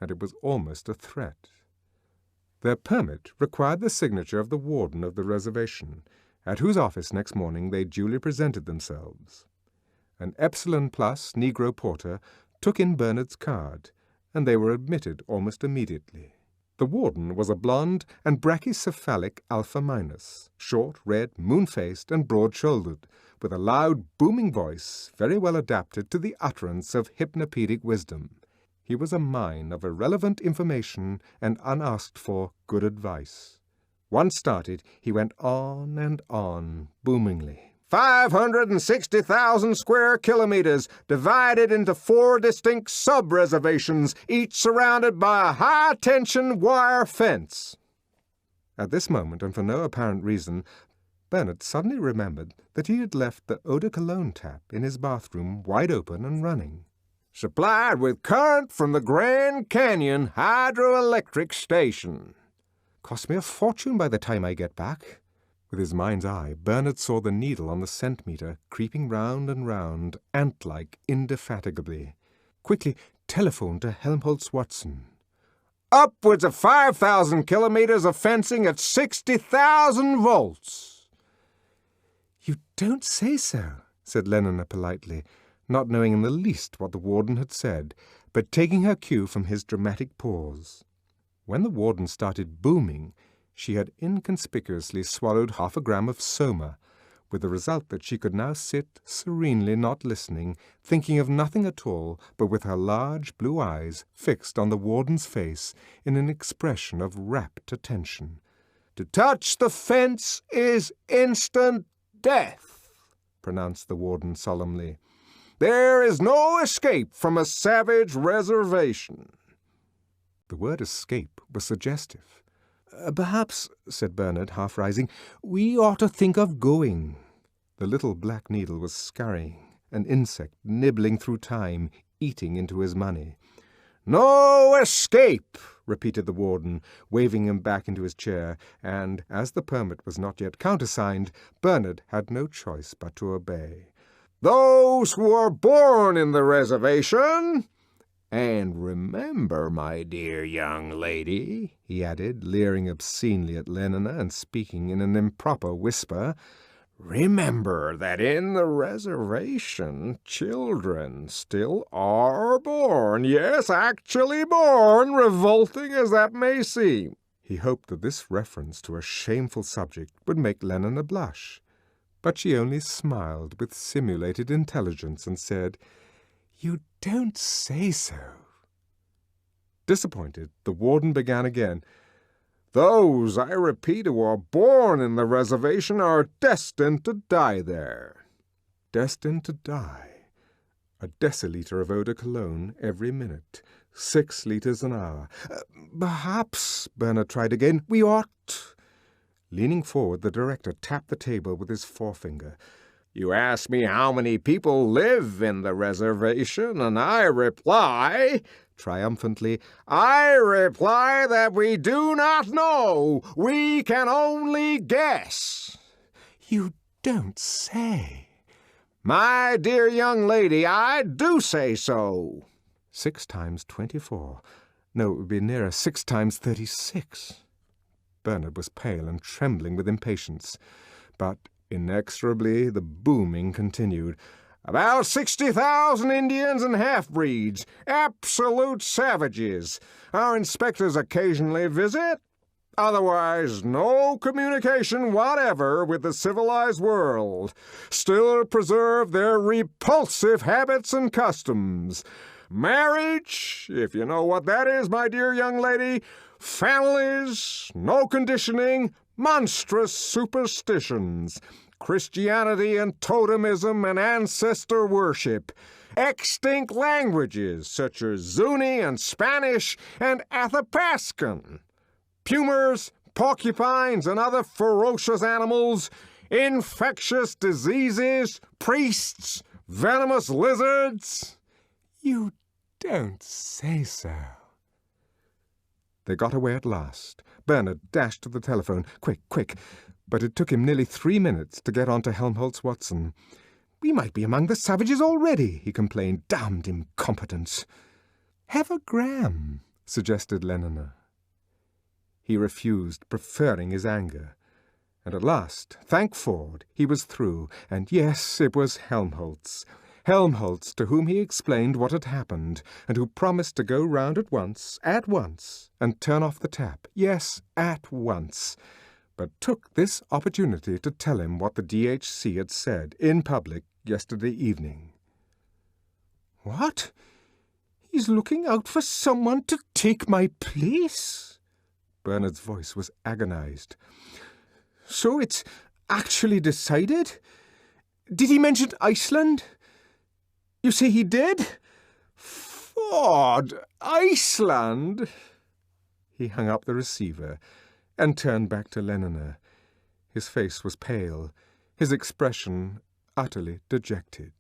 and it was almost a threat. Their permit required the signature of the warden of the reservation, at whose office next morning they duly presented themselves. An Epsilon Plus Negro porter took in Bernard's card, and they were admitted almost immediately. The warden was a blonde and brachycephalic Alpha Minus, short, red, moon-faced, and broad-shouldered, with a loud, booming voice very well adapted to the utterance of hypnopedic wisdom. He was a mine of irrelevant information and unasked-for good advice. Once started, he went on and on, boomingly. 560,000 square kilometers, divided into 4 distinct sub-reservations, each surrounded by a high-tension wire fence. At this moment, and for no apparent reason, Bernard suddenly remembered that he had left the eau de cologne tap in his bathroom wide open and running. "Supplied with current from the Grand Canyon Hydroelectric Station." "Cost me a fortune by the time I get back." With his mind's eye, Bernard saw the needle on the cent meter creeping round and round, ant-like, indefatigably. Quickly telephoned to Helmholtz Watson. "Upwards of 5,000 kilometers of fencing at 60,000 volts." "You don't say so," said Lenina politely, not knowing in the least what the warden had said, but taking her cue from his dramatic pause. When the warden started booming, she had inconspicuously swallowed 1/2 gram of soma, with the result that she could now sit serenely not listening, thinking of nothing at all, but with her large blue eyes fixed on the warden's face in an expression of rapt attention. "To touch the fence is instant death," pronounced the warden solemnly. "There is no escape from a savage reservation." The word escape was suggestive. Perhaps," said Bernard, half rising, "we ought to think of going." The little black needle was scurrying, an insect nibbling through time, eating into his money. "No escape," repeated the warden, waving him back into his chair, and, as the permit was not yet countersigned, Bernard had no choice but to obey. "Those who are born in the reservation, and remember, my dear young lady," he added, leering obscenely at Lenina and speaking in an improper whisper, "remember that in the reservation children still are born, yes, actually born, revolting as that may seem." He hoped that this reference to a shameful subject would make Lenina blush, but she only smiled with simulated intelligence and said, "You don't say so." Disappointed, the warden began again. "Those, I repeat, who are born in the reservation are destined to die there." Destined to die. A deciliter of eau de cologne every minute. 6 liters an hour. "Perhaps," Bernard tried again, "we ought—" Leaning forward, the director tapped the table with his forefinger. "You ask me how many people live in the reservation, and I reply," triumphantly, "I reply that we do not know. We can only guess." "You don't say." "My dear young lady, I do say so." 6 times 24. No, it would be nearer 6 times 36. Bernard was pale and trembling with impatience, but inexorably the booming continued. "About 60,000 Indians and half-breeds, absolute savages. Our inspectors occasionally visit. Otherwise, no communication whatever with the civilized world. Still preserve their repulsive habits and customs. Marriage, if you know what that is, my dear young lady. Families, no conditioning, monstrous superstitions. Christianity and totemism and ancestor worship. Extinct languages such as Zuni and Spanish and Athapascan. Pumers, porcupines, and other ferocious animals. Infectious diseases, priests, venomous lizards." "You don't say so." They got away at last. Bernard dashed to the telephone. Quick, quick. But it took him nearly 3 minutes to get on to Helmholtz Watson. "We might be among the savages already," he complained. "Damned incompetence." "Have a gram," suggested Lenina. He refused, preferring his anger. And at last, thank Ford, he was through, and yes, it was Helmholtz. Helmholtz, to whom he explained what had happened, and who promised to go round at once, and turn off the tap. Yes, at once. But took this opportunity to tell him what the DHC had said in public yesterday evening. "What? He's looking out for someone to take my place?" Bernard's voice was agonized. "So it's actually decided? Did he mention Iceland? You say he did? Ford, Iceland!" He hung up the receiver and turned back to Lenina. His face was pale, his expression utterly dejected.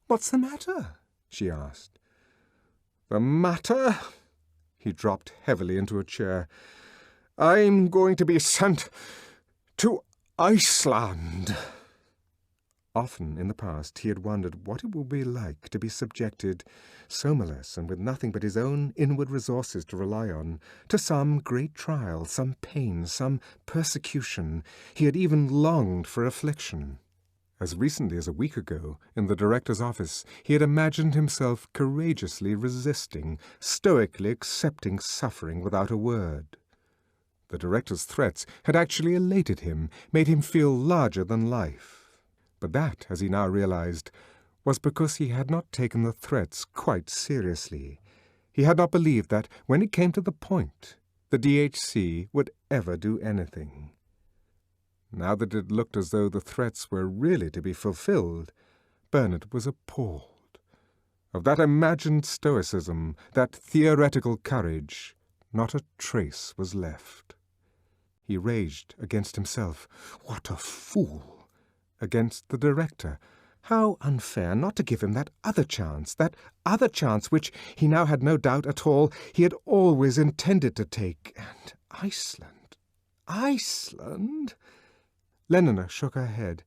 "What's the matter?" she asked. "The matter?" He dropped heavily into a chair. "I'm going to be sent to Iceland." Often in the past he had wondered what it would be like to be subjected, somerless and with nothing but his own inward resources to rely on, to some great trial, some pain, some persecution. He had even longed for affliction. As recently as a week ago, in the director's office, he had imagined himself courageously resisting, stoically accepting suffering without a word. The director's threats had actually elated him, made him feel larger than life. But that, as he now realized, was because he had not taken the threats quite seriously. He had not believed that, when it came to the point, the DHC would ever do anything. Now that it looked as though the threats were really to be fulfilled, Bernard was appalled. Of that imagined stoicism, that theoretical courage, not a trace was left. He raged against himself. What a fool! Against the director. How unfair not to give him that other chance which he now had no doubt at all he had always intended to take. And Iceland. Iceland? Lenina shook her head.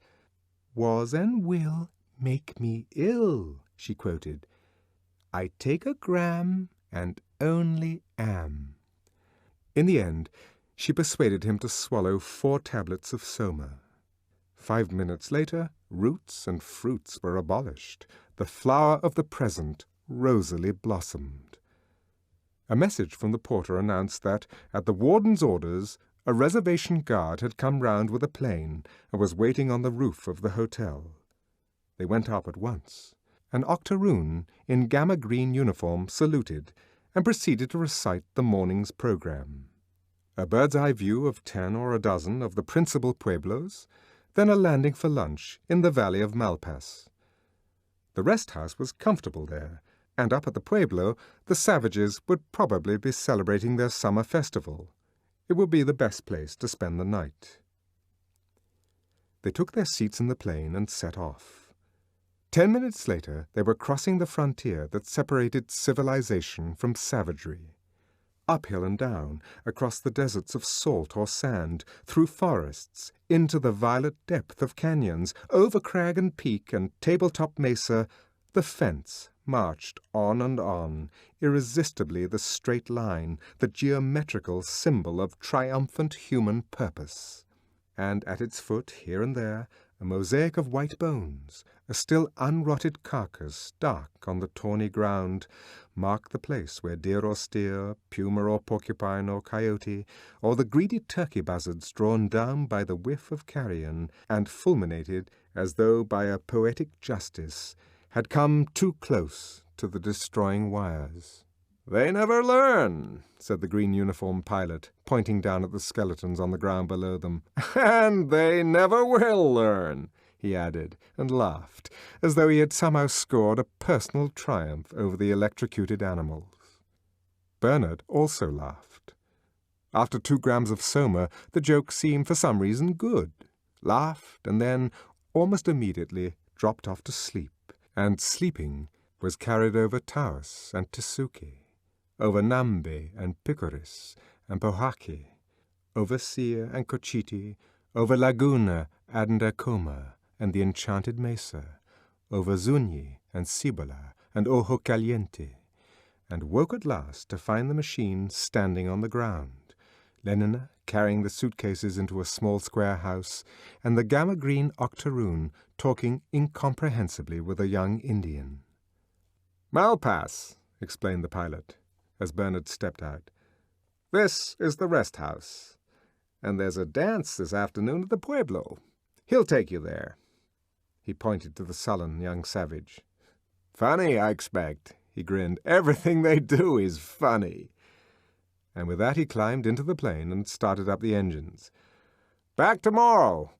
Was and will make me ill, she quoted. I take a gram and only am. In the end, she persuaded him to swallow 4 tablets of soma. 5 minutes later, roots and fruits were abolished. The flower of the present rosily blossomed. A message from the porter announced that, at the warden's orders, a reservation guard had come round with a plane and was waiting on the roof of the hotel. They went up at once. An octoroon in gamma-green uniform saluted and proceeded to recite the morning's program. A bird's-eye view of 10 or a dozen of the principal pueblos, then a landing for lunch in the valley of Malpass. The rest-house was comfortable there, and up at the pueblo the savages would probably be celebrating their summer festival. It would be the best place to spend the night. They took their seats in the plane and set off. 10 minutes later they were crossing the frontier that separated civilization from savagery. Uphill and down, across the deserts of salt or sand, through forests, into the violet depth of canyons, over crag and peak and tabletop mesa, the fence marched on and on, irresistibly the straight line, the geometrical symbol of triumphant human purpose. And at its foot, here and there, a mosaic of white bones, a still unrotted carcass, dark on the tawny ground, marked the place where deer or steer, puma or porcupine or coyote, or the greedy turkey buzzards drawn down by the whiff of carrion, and fulminated as though by a poetic justice, had come too close to the destroying wires. "They never learn," said the green uniformed pilot, pointing down at the skeletons on the ground below them. "And they never will learn," he added, and laughed, as though he had somehow scored a personal triumph over the electrocuted animals. Bernard also laughed. After 2 grams of soma, the joke seemed for some reason good. Laughed, and then, almost immediately, dropped off to sleep, and sleeping was carried over Taos and Tisuke, over Nambe and Picoris and Pohaki, over Sia and Cochiti, over Laguna and Acoma and the enchanted mesa, over Zuni and Cibola and Ojo Caliente, and woke at last to find the machine standing on the ground, Lenina carrying the suitcases into a small square house, and the gamma-green octoroon talking incomprehensibly with a young Indian. "Malpass," explained the pilot, as Bernard stepped out. "This is the rest house, and there's a dance this afternoon at the pueblo. He'll take you there." He pointed to the sullen young savage. "Funny, I expect," he grinned. "Everything they do is funny." And with that he climbed into the plane and started up the engines. "Back tomorrow.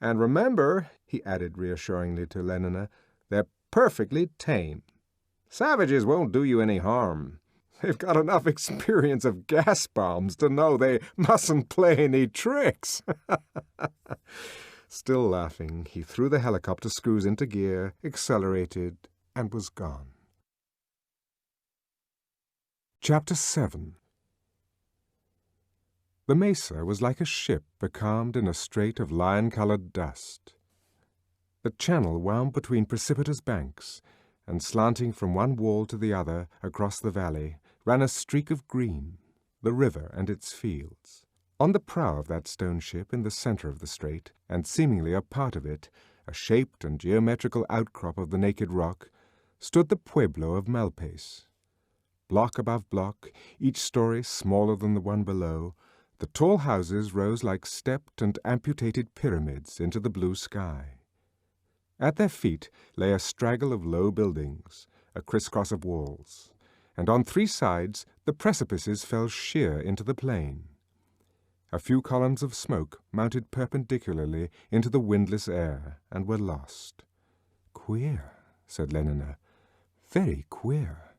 And remember," he added reassuringly to Lenina, "they're perfectly tame. Savages won't do you any harm. They've got enough experience of gas bombs to know they mustn't play any tricks." Still laughing, he threw the helicopter screws into gear, accelerated, and was gone. Chapter 7. The mesa was like a ship becalmed in a strait of lion-colored dust. The channel wound between precipitous banks, and slanting from one wall to the other across the valley ran a streak of green, the river and its fields. On the prow of that stone ship in the center of the strait, and seemingly a part of it, a shaped and geometrical outcrop of the naked rock, stood the pueblo of Malpass. Block above block, each story smaller than the one below, the tall houses rose like stepped and amputated pyramids into the blue sky. At their feet lay a straggle of low buildings, a crisscross of walls, and on 3 sides the precipices fell sheer into the plain. A few columns of smoke mounted perpendicularly into the windless air and were lost. "Queer," said Lenina. "Very queer."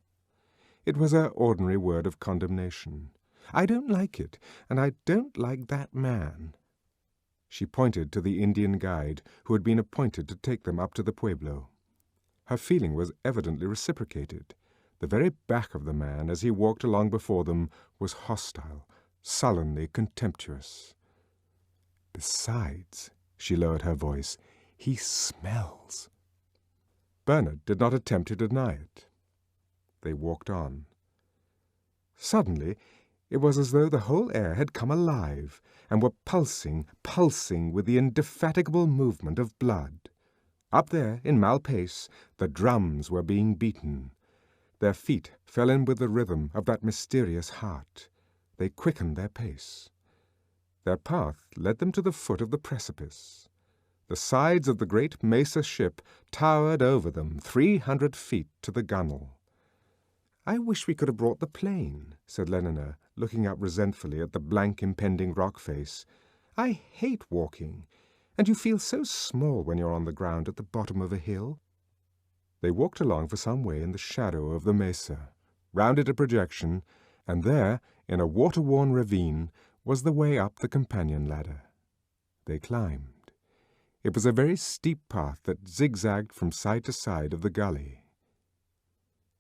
It was her ordinary word of condemnation. I don't like it, and I don't like that man." She pointed to the Indian guide who had been appointed to take them up to the pueblo. Her feeling was evidently reciprocated. The very back of the man, as he walked along before them, was hostile, sullenly contemptuous. "Besides," she lowered her voice, "he smells." Bernard did not attempt to deny it. They walked on. Suddenly, it was as though the whole air had come alive and were pulsing with the indefatigable movement of blood. Up there, in Malpace, the drums were being beaten. Their feet fell in with the rhythm of that mysterious heart. They quickened their pace. Their path led them to the foot of the precipice. The sides of the great mesa ship towered over them 300 feet to the gunwale. "I wish we could have brought the plane," said Lenina, looking up resentfully at the blank impending rock face. "I hate walking, and you feel so small when you're on the ground at the bottom of a hill." They walked along for some way in the shadow of the mesa, rounded a projection, and there, in a water-worn ravine, was the way up the companion ladder. They climbed. It was a very steep path that zigzagged from side to side of the gully.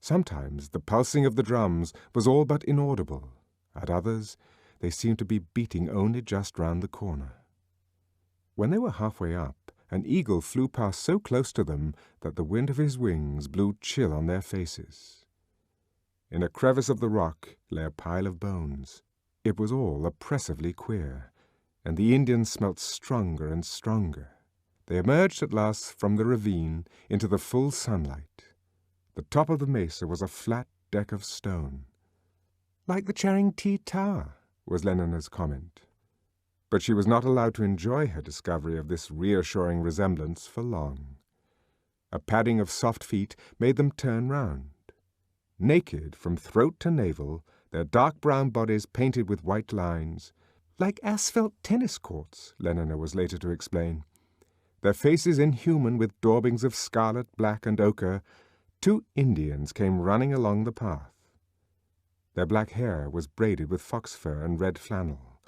Sometimes the pulsing of the drums was all but inaudible. At others, they seemed to be beating only just round the corner. When they were halfway up, an eagle flew past so close to them that the wind of his wings blew chill on their faces. In a crevice of the rock lay a pile of bones. It was all oppressively queer, and the Indians smelt stronger and stronger. They emerged at last from the ravine into the full sunlight. The top of the mesa was a flat deck of stone. "Like the Charing T Tower," was Lenina's comment. But she was not allowed to enjoy her discovery of this reassuring resemblance for long. A padding of soft feet made them turn round. Naked from throat to navel, their dark brown bodies painted with white lines, "like asphalt tennis courts," Lenina was later to explain. Their faces inhuman with daubings of scarlet, black, and ochre, 2 Indians came running along the path. Their black hair was braided with fox fur and red flannel.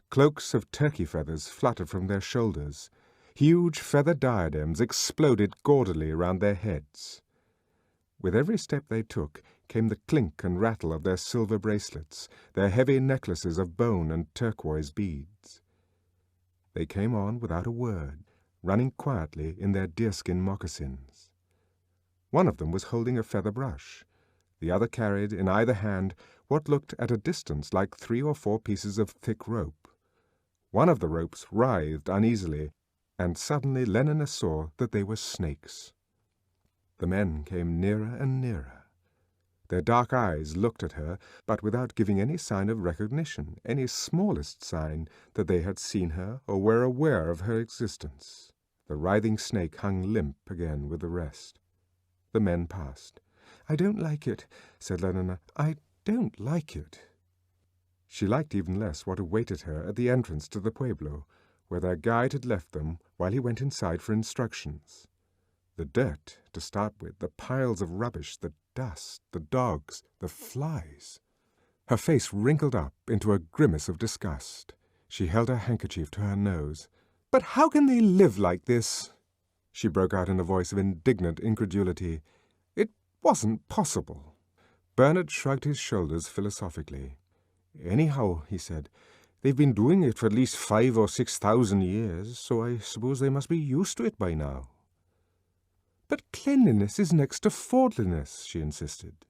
Cloaks of turkey feathers fluttered from their shoulders. Huge feather diadems exploded gaudily round their heads. With every step they took came the clink and rattle of their silver bracelets, their heavy necklaces of bone and turquoise beads. They came on without a word, running quietly in their deerskin moccasins. One of them was holding a feather brush. The other carried in either hand what looked at a distance like 3 or 4 pieces of thick rope. One of the ropes writhed uneasily, and suddenly Lenina saw that they were snakes. The men came nearer and nearer. Their dark eyes looked at her, but without giving any sign of recognition, any smallest sign that they had seen her or were aware of her existence. The writhing snake hung limp again with the rest. The men passed. "I don't like it," said Lenina. "I don't like it." She liked even less what awaited her at the entrance to the pueblo, where their guide had left them while he went inside for instructions. The dirt, to start with, the piles of rubbish, the dust, the dogs, the flies. Her face wrinkled up into a grimace of disgust. She held her handkerchief to her nose. "But how can they live like this?" she broke out in a voice of indignant incredulity. "It wasn't possible." Bernard shrugged his shoulders philosophically. "Anyhow," he said, "they've been doing it for at least 5,000 or 6,000 years, so I suppose they must be used to it by now." "But cleanliness is next to forwardliness," she insisted.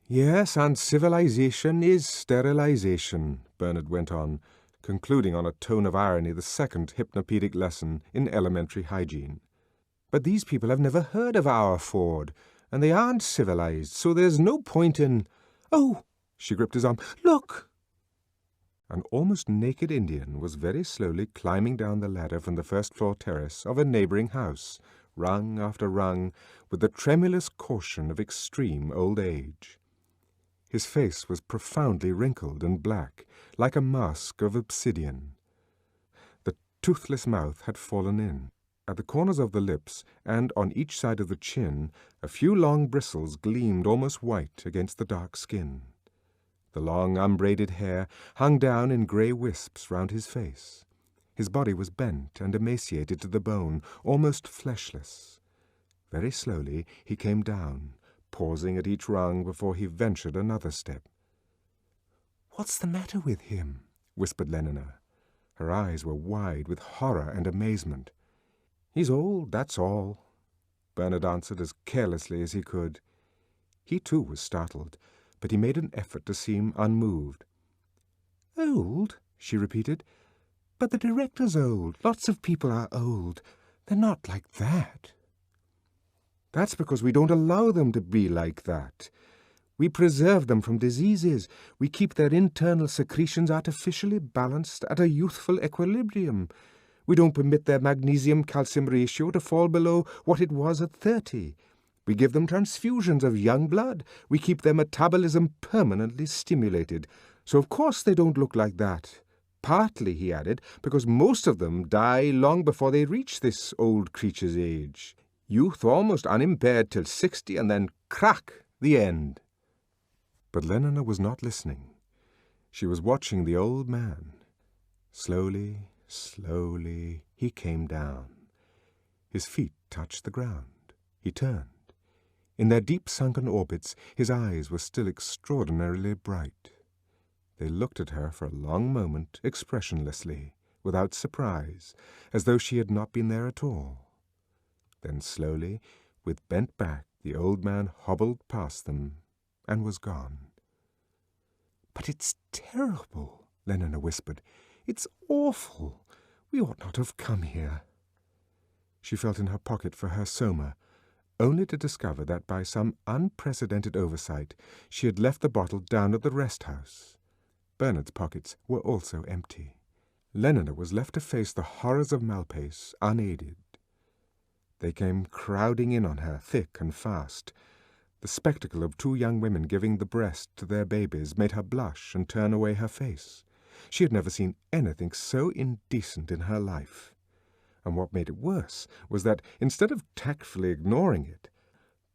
"Yes, and civilization is sterilization," Bernard went on, concluding on a tone of irony the second hypnopedic lesson in elementary hygiene. "But these people have never heard of our Ford, and they aren't civilized, so there's no point in—" "Oh!" she gripped his arm. "Look!" An almost naked Indian was very slowly climbing down the ladder from the first-floor terrace of a neighboring house, rung after rung, with the tremulous caution of extreme old age. His face was profoundly wrinkled and black, like a mask of obsidian. The toothless mouth had fallen in. At the corners of the lips, and on each side of the chin, a few long bristles gleamed almost white against the dark skin. The long unbraided hair hung down in grey wisps round his face. His body was bent and emaciated to the bone, almost fleshless. Very slowly he came down, pausing at each rung before he ventured another step. "What's the matter with him?" whispered Lenina. Her eyes were wide with horror and amazement. "He's old, that's all," Bernard answered as carelessly as he could. He too was startled, but he made an effort to seem unmoved. "Old?" she repeated. "But the director's old. Lots of people are old. They're not like that." "That's because we don't allow them to be like that. We preserve them from diseases. We keep their internal secretions artificially balanced at a youthful equilibrium. We don't permit their magnesium-calcium ratio to fall below what it was at 30. We give them transfusions of young blood. We keep their metabolism permanently stimulated. So of course they don't look like that. Partly," he added, "because most of them die long before they reach this old creature's age. Youth almost unimpaired till 60, and then crack, the end." But Lenina was not listening. She was watching the old man. Slowly, slowly, he came down. His feet touched the ground. He turned. In their deep sunken orbits, his eyes were still extraordinarily bright. They looked at her for a long moment, expressionlessly, without surprise, as though she had not been there at all. Then slowly, with bent back, the old man hobbled past them and was gone. "But it's terrible," Lenina whispered. "It's awful. We ought not to have come here." She felt in her pocket for her soma, only to discover that by some unprecedented oversight she had left the bottle down at the rest-house. Bernard's pockets were also empty. Lenina was left to face the horrors of Malpace unaided. They came crowding in on her, thick and fast. The spectacle of two young women giving the breast to their babies made her blush and turn away her face. She had never seen anything so indecent in her life. And what made it worse was that, instead of tactfully ignoring it,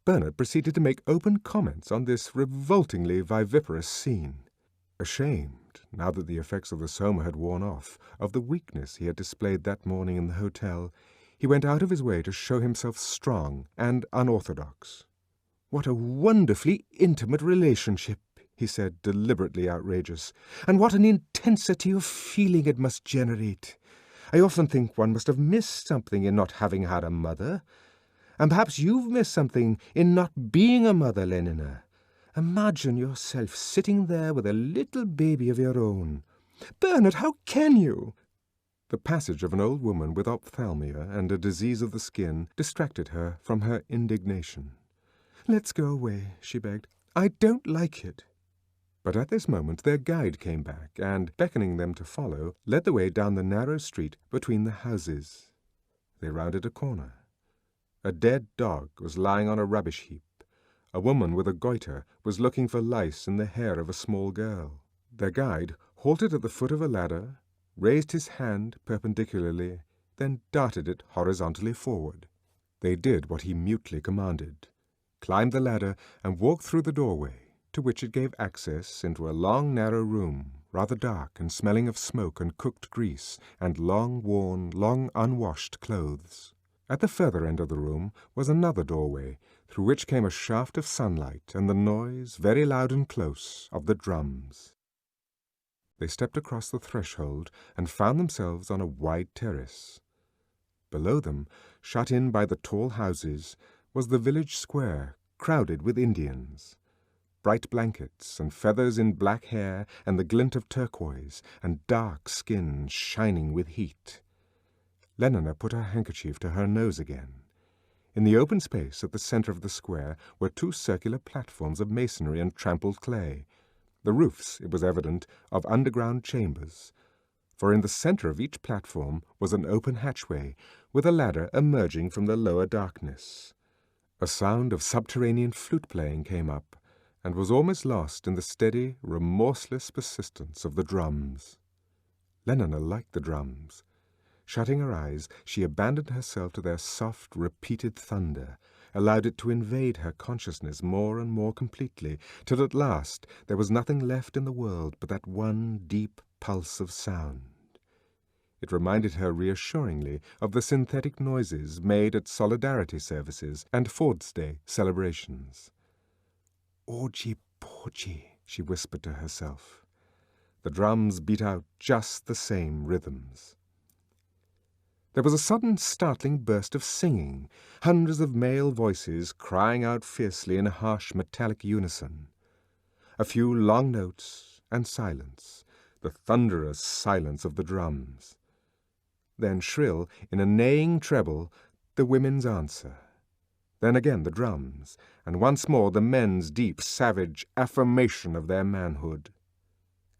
Bernard proceeded to make open comments on this revoltingly viviparous scene. Ashamed, now that the effects of the soma had worn off, of the weakness he had displayed that morning in the hotel, he went out of his way to show himself strong and unorthodox. "What a wonderfully intimate relationship," he said, deliberately outrageous, "and what an intensity of feeling it must generate. I often think one must have missed something in not having had a mother. And perhaps you've missed something in not being a mother, Lenina. Imagine yourself sitting there with a little baby of your own. Bernard, how can you?" The passage of an old woman with ophthalmia and a disease of the skin distracted her from her indignation. "Let's go away," she begged. "I don't like it." But at this moment their guide came back and, beckoning them to follow, led the way down the narrow street between the houses. They rounded a corner. A dead dog was lying on a rubbish heap. A woman with a goiter was looking for lice in the hair of a small girl. Their guide halted at the foot of a ladder, raised his hand perpendicularly, then darted it horizontally forward. They did what he mutely commanded, climbed the ladder, and walked through the doorway, to which it gave access into a long, narrow room, rather dark and smelling of smoke and cooked grease, and long-worn, long-unwashed clothes. At the further end of the room was another doorway, through which came a shaft of sunlight and the noise, very loud and close, of the drums. They stepped across the threshold and found themselves on a wide terrace. Below them, shut in by the tall houses, was the village square, crowded with Indians. Bright blankets and feathers in black hair and the glint of turquoise and dark skin shining with heat. Lenina put her handkerchief to her nose again. In the open space at the center of the square were two circular platforms of masonry and trampled clay, the roofs, it was evident, of underground chambers, for in the center of each platform was an open hatchway, with a ladder emerging from the lower darkness. A sound of subterranean flute-playing came up, and was almost lost in the steady, remorseless persistence of the drums. Lenina liked the drums. Shutting her eyes, she abandoned herself to their soft, repeated thunder, allowed it to invade her consciousness more and more completely, till at last there was nothing left in the world but that one deep pulse of sound. It reminded her reassuringly of the synthetic noises made at solidarity services and Ford's Day celebrations. "Orgy porgy," she whispered to herself. The drums beat out just the same rhythms. There was a sudden startling burst of singing, hundreds of male voices crying out fiercely in a harsh metallic unison. A few long notes and silence, the thunderous silence of the drums. Then shrill, in a neighing treble, the women's answer. Then again the drums, and once more the men's deep, savage affirmation of their manhood.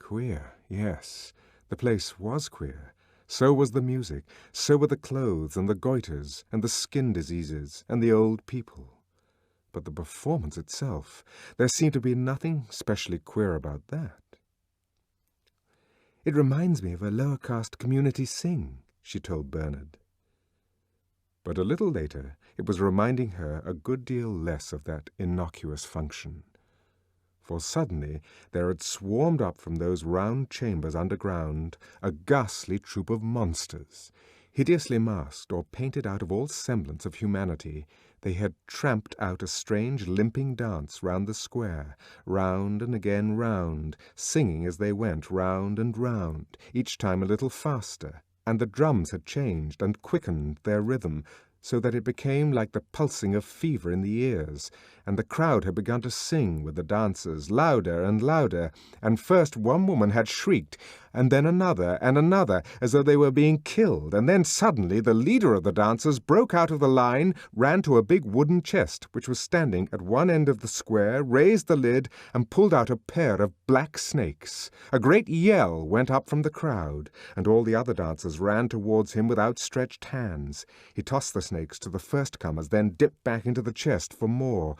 Queer, yes, the place was queer. So was the music, so were the clothes and the goiters and the skin diseases and the old people. But the performance itself, there seemed to be nothing specially queer about that. "It reminds me of a lower caste community sing," she told Bernard. But a little later it was reminding her a good deal less of that innocuous function. For suddenly there had swarmed up from those round chambers underground a ghastly troop of monsters. Hideously masked or painted out of all semblance of humanity, they had tramped out a strange limping dance round the square, round and again round, singing as they went round and round, each time a little faster, and the drums had changed and quickened their rhythm, so that it became like the pulsing of fever in the ears, and the crowd had begun to sing with the dancers, louder and louder, and first one woman had shrieked, and then another and another, as though they were being killed, and then suddenly the leader of the dancers broke out of the line, ran to a big wooden chest which was standing at one end of the square, raised the lid, and pulled out a pair of black snakes. A great yell went up from the crowd, and all the other dancers ran towards him with outstretched hands. He tossed the snakes to the first comers, then dipped back into the chest for more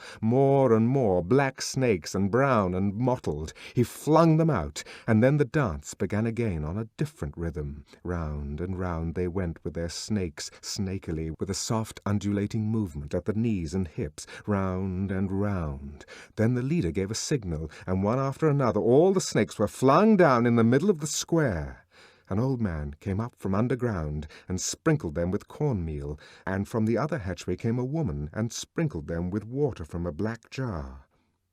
and more black snakes, and brown and mottled. He flung them out, and then the dance began again on a different rhythm. Round and round they went with their snakes, snakily, with a soft undulating movement at the knees and hips, round and round. Then the leader gave a signal, and one after another all the snakes were flung down in the middle of the square. An old man came up from underground and sprinkled them with cornmeal, and from the other hatchway came a woman and sprinkled them with water from a black jar.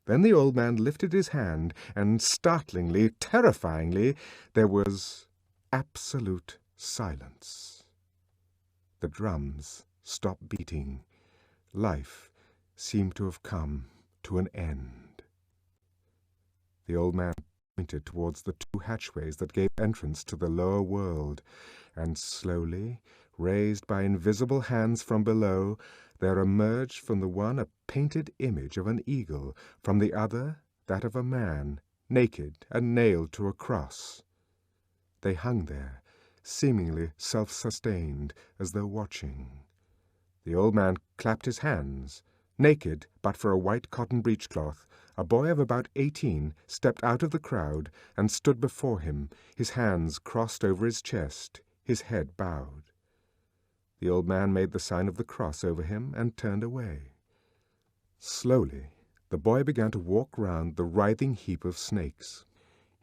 Then the old man lifted his hand, and startlingly, terrifyingly, there was absolute silence. The drums stopped beating. Life seemed to have come to an end. The old man pointed towards the two hatchways that gave entrance to the lower world, and slowly, raised by invisible hands from below, there emerged from the one a painted image of an eagle, from the other that of a man, naked and nailed to a cross. They hung there, seemingly self-sustained, as though watching. The old man clapped his hands. Naked, but for a white cotton breechcloth, a boy of about 18 stepped out of the crowd and stood before him, his hands crossed over his chest, his head bowed. The old man made the sign of the cross over him and turned away. Slowly, the boy began to walk round the writhing heap of snakes.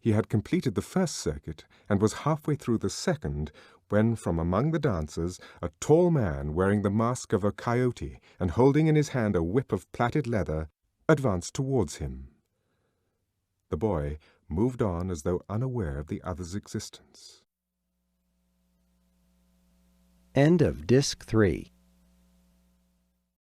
He had completed the first circuit and was halfway through the second when from among the dancers a tall man wearing the mask of a coyote and holding in his hand a whip of plaited leather advanced towards him. The boy moved on as though unaware of the other's existence. End of Disc 3.